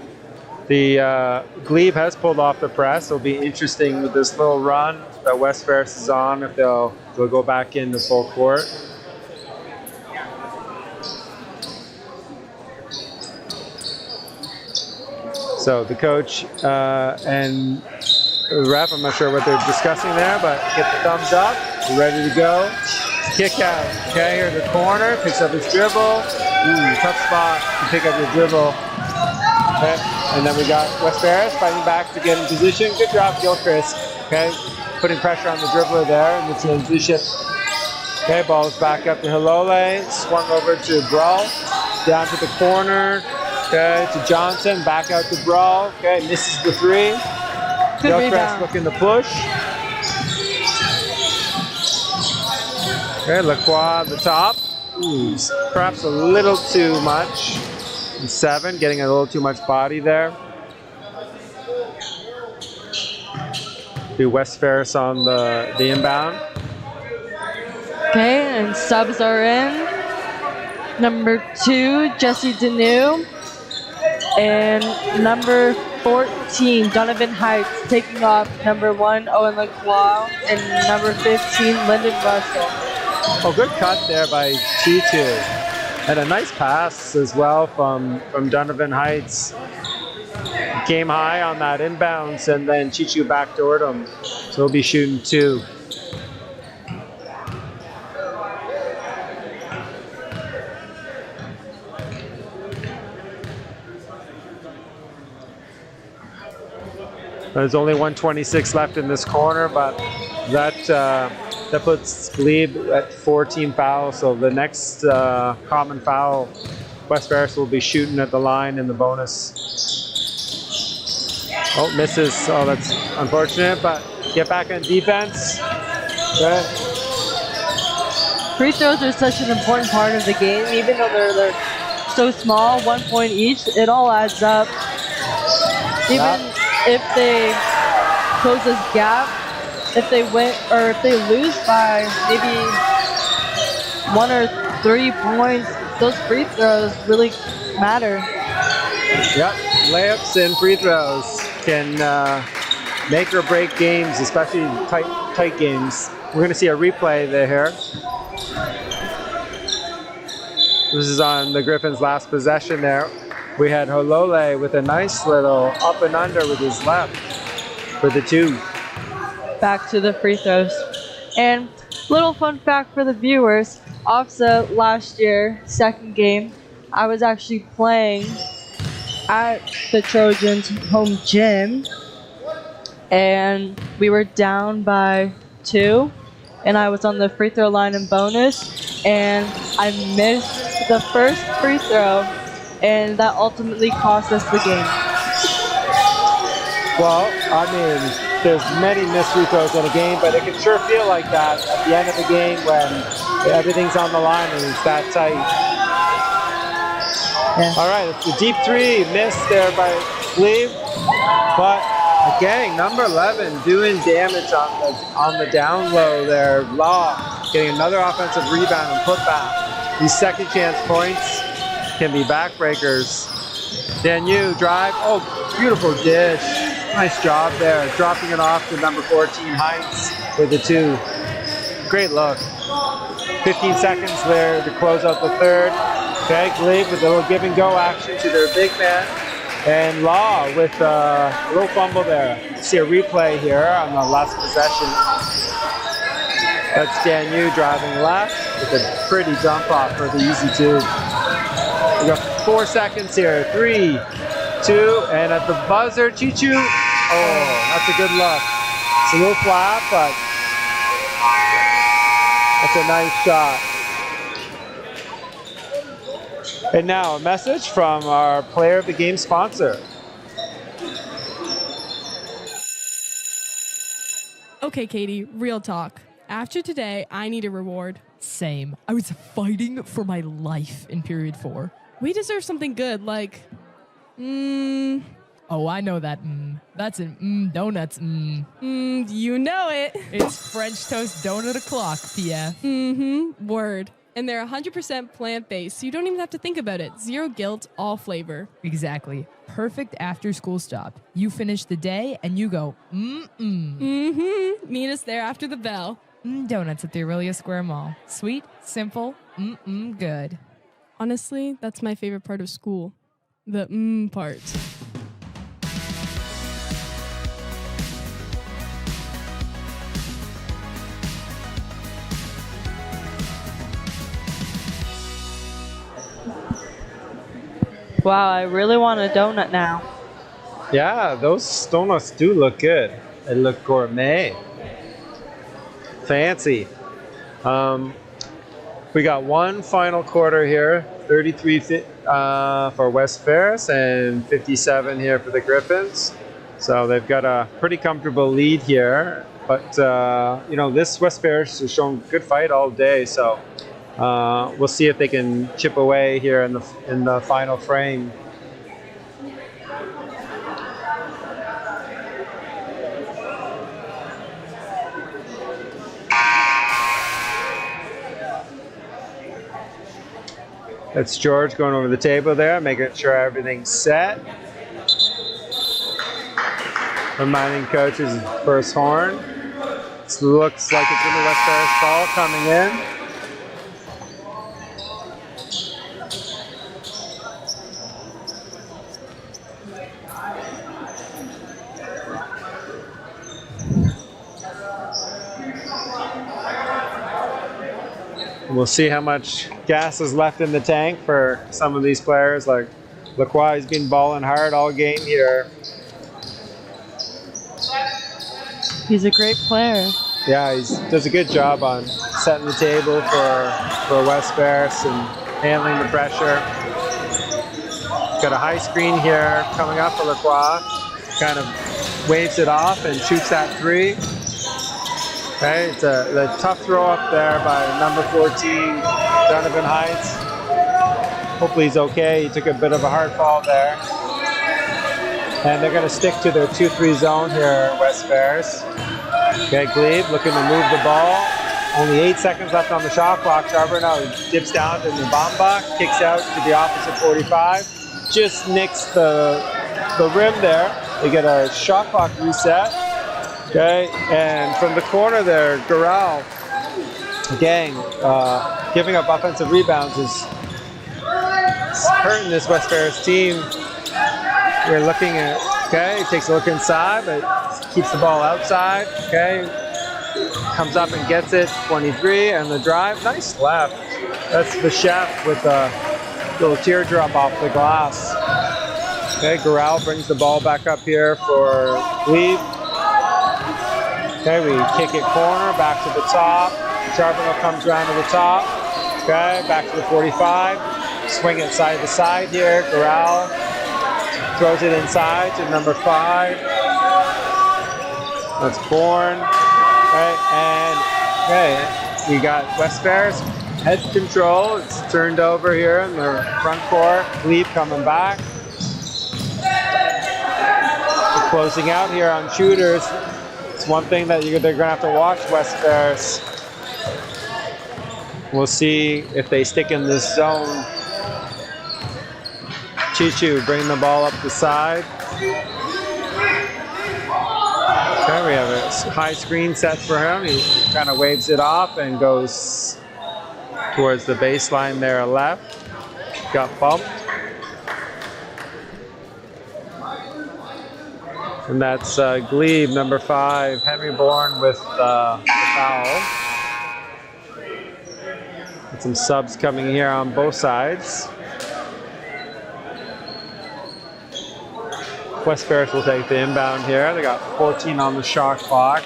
The Glebe has pulled off the press. It'll be interesting with this little run that West Ferris is on if they'll go back into full court. So the coach and the ref, I'm not sure what they're discussing there, but get the thumbs up. We're ready to go. Kick out. Okay, here in the corner, picks up his dribble. Tough spot to pick up your dribble. Okay. And then we got West Ferris fighting back to get in position. Good job, Gilchrist. Okay, putting pressure on the dribbler there in the transition. Okay, ball is back up to Hilole. Swung over to Brawl. Down to the corner. Okay, to Johnson. Back out to Brawl. Okay, misses the 3. Good Gilchrist rebound. looking to push. Okay, Lacroix at the top. Ooh, perhaps a little too much. And 7, getting a little too much body there. Do West Ferris on the inbound. Okay, and subs are in. Number 2, Jesse Deneau. And number 14, Donovan Heights, taking off number 1, Owen Lacroix, and number 15, Lyndon Russell. Oh, good cut there by Chichu. And a nice pass as well from Donovan Heights. Came high on that inbounds, and then Chichu backdoored him. So he'll be shooting 2. There's only 1:26 left in this corner, but that puts Glebe at 14 fouls. So the next common foul, West Ferris will be shooting at the line in the bonus. Oh, misses. Oh, that's unfortunate, but get back on defense. Good. Free throws are such an important part of the game, even though they're so small, 1 point each, it all adds up. Even if they close this gap, if they win or if they lose by maybe 1 or 3 points, those free throws really matter. Yep, layups and free throws can make or break games, especially tight games. We're going to see a replay there. This is on the Griffins' last possession there. We had Holole with a nice little up and under with his left for the 2. Back to the free throws. And little fun fact for the viewers, OFSA last year, second game, I was actually playing at the Trojans' home gym, and we were down by 2, and I was on the free throw line in bonus, and I missed the first free throw, and that ultimately cost us the game. Well, I mean, there's many missed free throws in a game, but it can sure feel like that at the end of the game when everything's on the line and it's that tight. Yeah. All right, it's the deep 3 missed there by Glebe, but again, number 11 doing damage on the down low there. Law getting another offensive rebound and put back. These second chance points can be backbreakers. Danu drive. Oh, beautiful dish. Nice job there. Dropping it off to number 14 Heights with the 2. Great look. 15 seconds there to close out the third. Okay, Glebe with a little give and go action to their big man. And Law with a little fumble there. See a replay here on the last possession. That's Danu driving left with a pretty dump off for the easy 2. We got 4 seconds here. 3, 2, and at the buzzer, Chichu. Oh, that's a good look. It's a little flat, but that's a nice shot. And now a message from our player of the game sponsor. Okay, Katie, real talk. After today, I need a reward. Same. I was fighting for my life in period 4. We deserve something good, like, Oh, I know that. That's an donuts. you know it. It's French toast donut o'clock, PF. Word. And they're 100% plant-based, so you don't even have to think about it. Zero guilt, all flavor. Exactly. Perfect after-school stop. You finish the day and you go, Meet us there after the bell. Donuts at the Aurelia Square Mall. Sweet, simple, good. Honestly, that's my favorite part of school. The part. Wow, I really want a donut now. Yeah, those donuts do look good. They look gourmet. Fancy. We got one final quarter here. 33 for West Ferris and 57 here for the Griffins. So they've got a pretty comfortable lead here. But, this West Ferris has shown good fight all day. So we'll see if they can chip away here in the final frame. That's George going over the table there, making sure everything's set. Reminding coaches first horn. This looks like it's in the West Ferris ball coming in. We'll see how much gas is left in the tank for some of these players. Like Lacroix has been balling hard all game here. He's a great player. Yeah, he does a good job on setting the table for West Ferris and handling the pressure. Got a high screen here coming up for Lacroix. Kind of waves it off and shoots that three. Okay, it's a tough throw up there by number 14, Donovan Heights. Hopefully he's okay. He took a bit of a hard fall there. And they're going to stick to their 2-3 zone here, West Ferris. Okay, Glebe looking to move the ball. Only 8 seconds left on the shot clock. Charbonneau now dips down to the Bamba, kicks out to the opposite 45. Just nicks the rim there. They get a shot clock reset. Okay, and from the corner there, Garral, gang, giving up offensive rebounds is hurting this West Ferris team. We're looking at, okay, takes a look inside, but keeps the ball outside, okay. Comes up and gets it, 23, and the drive, nice left. That's the chef with a little teardrop off the glass. Okay, Garral brings the ball back up here for Glebe. Okay, we kick it corner, back to the top. Charbonneau comes around to the top. Okay, back to the 45. Swing it side to side here. Garral throws it inside to number 5. That's Bourne. Okay, and we got West Ferris head control. It's turned over here in the front court. Glebe coming back. Closing out here on shooters. It's one thing that they're going to have to watch West Ferris. We'll see if they stick in this zone. Chichu bringing the ball up the side. Okay, we have a high screen set for him. He kind of waves it off and goes towards the baseline there left. Got bumped. And that's Glebe, number 5, Henry Bourne with the foul. Got some subs coming here on both sides. West Ferris will take the inbound here. They got 14 on the shot clock.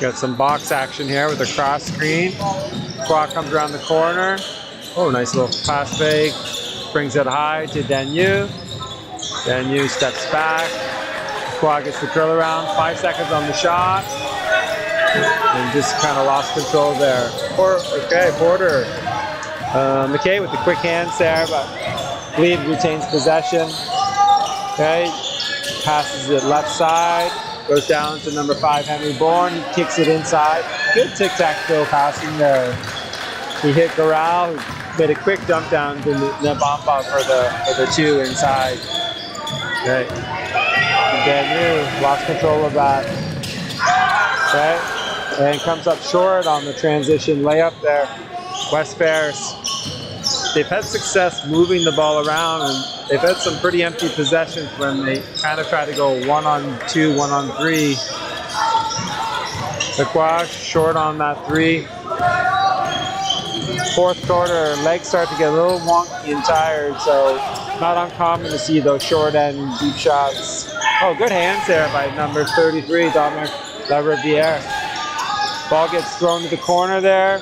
Got some box action here with a cross screen. Clock comes around the corner. Oh, nice little pass fake. Brings it high to Danu. Danu steps back. Quad gets the curl around. 5 seconds on the shot. And just kind of lost control there. Porter. McKay with the quick hands there, but Glebe retains possession. Okay. Passes it left side. Goes down to number 5, Henry Bourne. He kicks it inside. Good tic-tac-toe passing there. He hit Garral, who made a quick dump down to Nabamba for the 2 inside. Okay. Danu lost control of that. Okay. And comes up short on the transition layup there. West Ferris. They've had success moving the ball around, and they've had some pretty empty possessions when they kind of try to go 1-on-2, 1-on-3. Lacroix short on that 3. Fourth quarter, legs start to get a little wonky and tired, so not uncommon to see those short end deep shots. Oh, good hands there by number 33, Dominic Lariviere. Ball gets thrown to the corner there,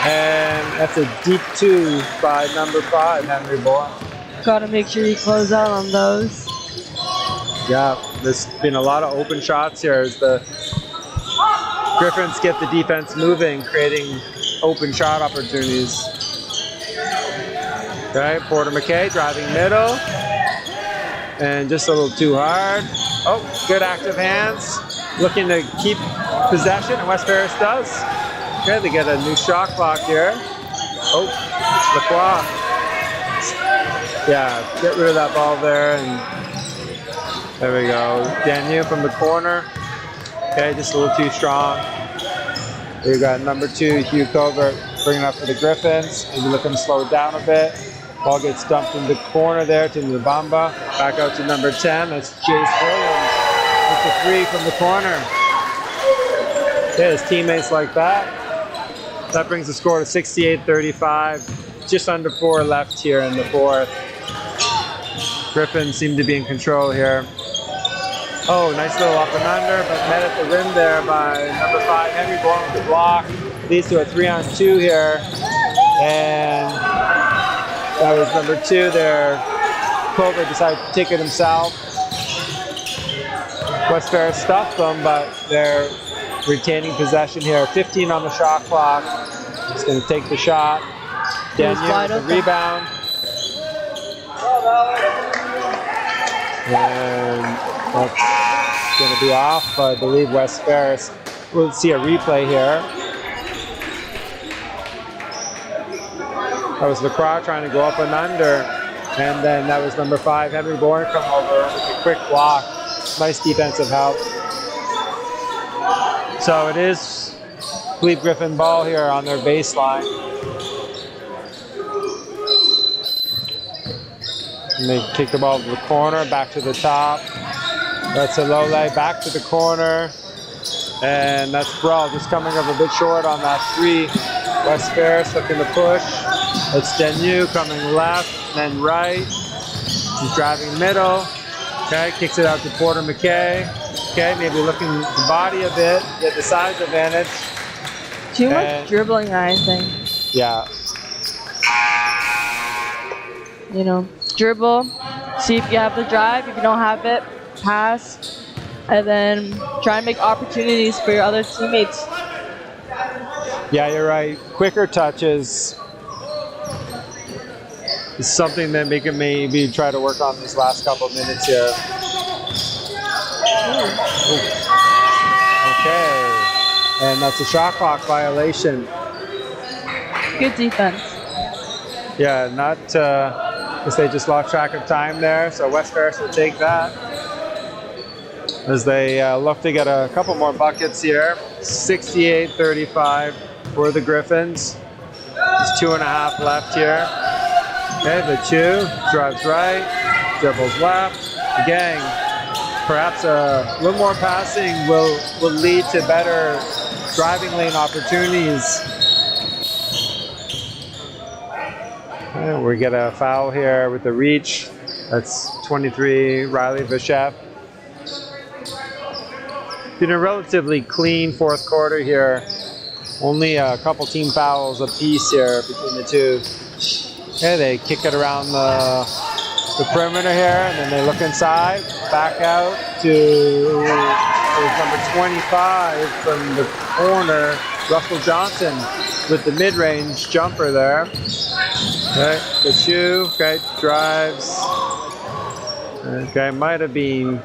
and that's a deep 2 by number 5, Henry Bourne. Got to make sure you close out on those. Yeah, there's been a lot of open shots here as the Griffins get the defense moving, creating open shot opportunities. Okay, Porter McKay driving middle. And just a little too hard. Oh, good active hands. Looking to keep possession, and West Ferris does. Okay, they get a new shot clock here. Oh, Lacroix. Yeah, get rid of that ball there, and there we go. Danu from the corner. Okay, just a little too strong. We got number 2, Hugh Covert, bringing up for the Griffins. Maybe looking to slow it down a bit. Ball gets dumped in the corner there to Nubamba. Back out to number 10. That's Jace Williams with the 3 from the corner. Yeah, his teammates like that. That brings the score to 68-35. Just under 4 left here in the fourth. Griffins seem to be in control here. Oh, nice little up and under, but met at the rim there by number 5, Henry Bourne with the block. Leads to a 3-on-2 here. And that was number 2 there. Clover decided to take it himself. West Ferris stuffed them, but they're retaining possession here. 15 on the shot clock. He's going to take the shot. Daniel with the rebound. And that's going to be off, I believe West Ferris. We'll see a replay here. That was Lacroix trying to go up and under. And then that was number 5, Henry Bourne, come over with a quick block. Nice defensive help. So it is Glebe Griffin ball here on their baseline. And they kick the ball to the corner, back to the top. That's Alole, back to the corner. And that's Brawl just coming up a bit short on that 3. West Ferris looking to push. It's Danu coming left, then right. He's driving middle. Okay, kicks it out to Porter McKay. Okay, maybe looking to body a bit, get the size advantage. Too much dribbling, I think. Yeah. You know, dribble, see if you have the drive. If you don't have it, pass, and then try and make opportunities for your other teammates. Yeah, you're right. Quicker touches is something that they can maybe try to work on these last couple of minutes here. Okay, and that's a shot clock violation. Good defense. Yeah, not because they just lost track of time there, so West Ferris will take that as they look to get a couple more buckets here. 68-35 for the Griffins. There's 2.5 left here. Okay, the 2 drives right, dribbles left. The gang, perhaps a little more passing will lead to better driving lane opportunities. And we get a foul here with the reach. That's 23, Riley Vachef. Been a relatively clean fourth quarter here. Only a couple team fouls apiece here between the 2. Okay, they kick it around the perimeter here, and then they look inside, back out to number 25 from the corner, Russell Johnson with the mid-range jumper there. Okay, the 2, okay, drives. Okay, might have been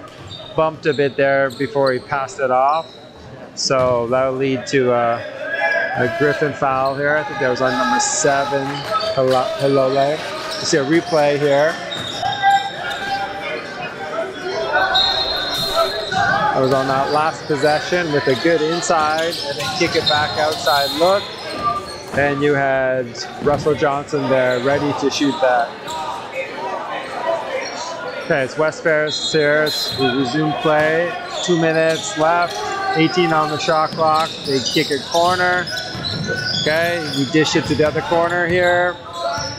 bumped a bit there before he passed it off. So that'll lead to a Griffin foul here. I think that was on number 7, Hilole. You see a replay here. That was on that last possession with a good inside and then kick it back outside look. And you had Russell Johnson there ready to shoot that. Okay, it's West Ferris here. We resume play. 2 minutes left. 18 on the shot clock. They kick a corner. Okay, we dish it to the other corner here.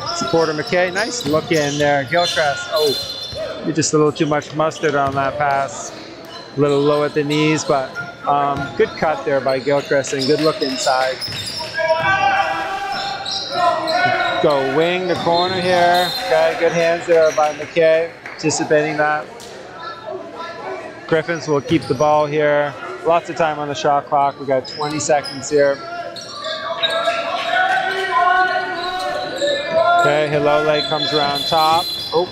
It's Porter McKay. Nice look in there. Gilchrist. Oh, you're just a little too much mustard on that pass. A little low at the knees, but good cut there by Gilchrist and good look inside. Go wing the corner here. Okay, good hands there by McKay, anticipating that. Griffins will keep the ball here. Lots of time on the shot clock. We got 20 seconds here. Okay, Hilole comes around top. Oh.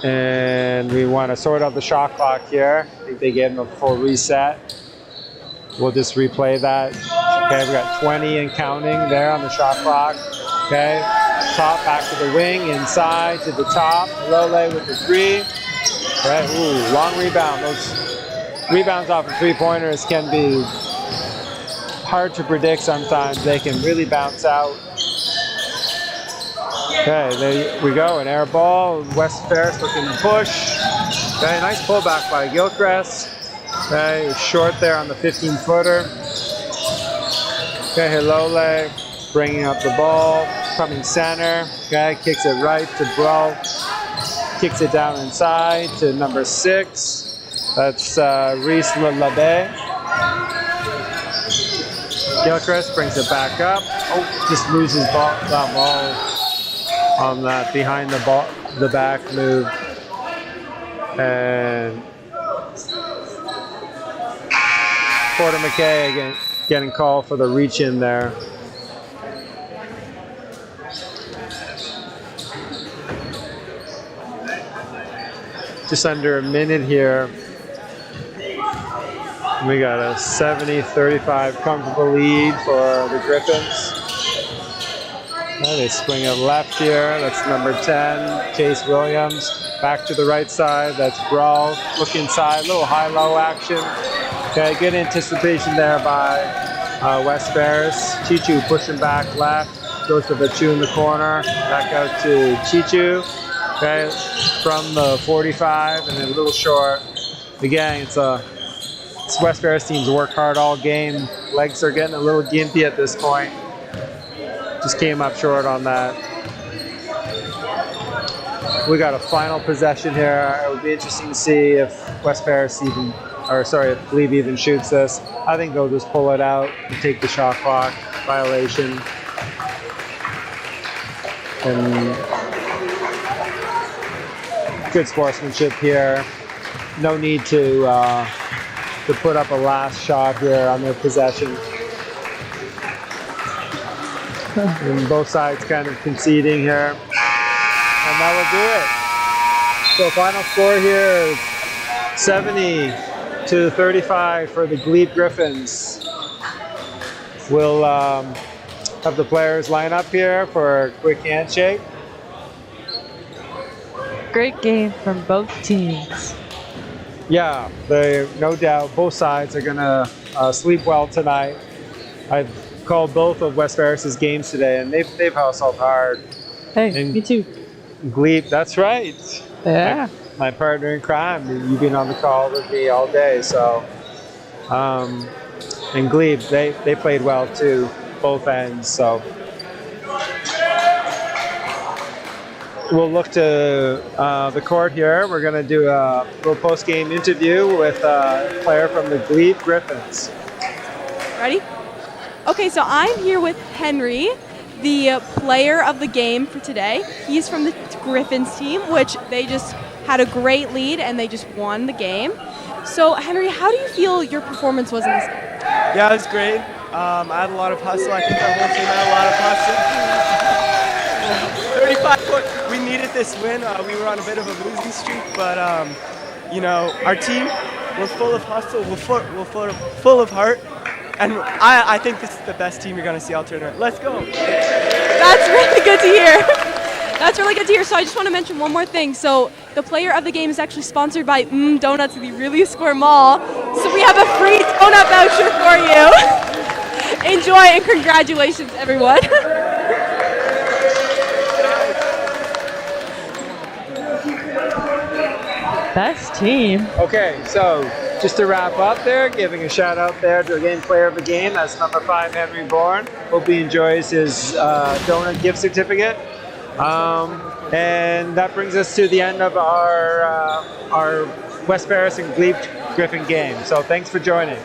And we want to sort out the shot clock here. I think they gave him a full reset. We'll just replay that. Okay, we got 20 and counting there on the shot clock. Okay, top back to the wing, inside to the top. Hilole with the 3. Okay, ooh, long rebound. Those rebounds off of 3-pointers can be hard to predict sometimes. They can really bounce out. Okay, there we go, an air ball. West Ferris looking to push. Okay, nice pullback by Gilchrist. Okay, short there on the 15-footer. Okay, Hilole bringing up the ball, coming center. Okay, kicks it right to Bro. Kicks it down inside to number 6. That's Reese Labe. Gilchrist brings it back up. Oh, just loses that ball on that behind the back move. And Porter McKay again getting called for the reach in there. Just under a minute here. We got a 70-35 comfortable lead for the Griffins. They swing it left here. That's number 10, Chase Williams. Back to the right side. That's Brawl. Look inside. Little high-low action. Okay, good anticipation there by West Ferris. Chichu pushing back left. Goes to Bachu in the corner. Back out to Chichu. Okay, from the 45 and then a little short. Again, it's West Ferris teams work hard all game. Legs are getting a little gimpy at this point. Just came up short on that. We got a final possession here. It would be interesting to see if West Ferris if Glebe even shoots this. I think they'll just pull it out and take the shot clock violation. And good sportsmanship here. No need to put up a last shot here on their possession. And both sides kind of conceding here. And that will do it. So final score here is 70-35 for the Glebe Griffins. We'll have the players line up here for a quick handshake. Great game from both teams. Yeah, no doubt both sides are gonna sleep well tonight. I've called both of West Ferris's games today, and they've hustled hard. Hey, and me too. Glebe, that's right. Yeah. My partner in crime. You've been on the call with me all day, so. And Glebe, they played well too, both ends. So. We'll look to the court here. We're going to do a little post-game interview with a player from the Glebe Griffins. Ready? Okay, so I'm here with Henry, the player of the game for today. He's from the Griffins team, which they just had a great lead and they just won the game. So, Henry, how do you feel your performance was in this game? Yeah, it was great. I had a lot of hustle. I think our whole team had a lot of hustle. 35 points. We needed this win. We were on a bit of a losing streak, but our team, we're full of hustle. We're full of heart, and I think this is the best team you're going to see all tournament. Let's go. That's really good to hear. That's really good to hear. So I just want to mention one more thing. So the player of the game is actually sponsored by Donuts at the Really Square Mall. So we have a free donut voucher for you. Enjoy and congratulations, everyone. Best team. Okay, so just to wrap up there, giving a shout out there to again player of the game. That's number 5, Henry Bourne. Hope he enjoys his donut gift certificate. And that brings us to the end of our West Ferris and Glebe Griffin game. So thanks for joining.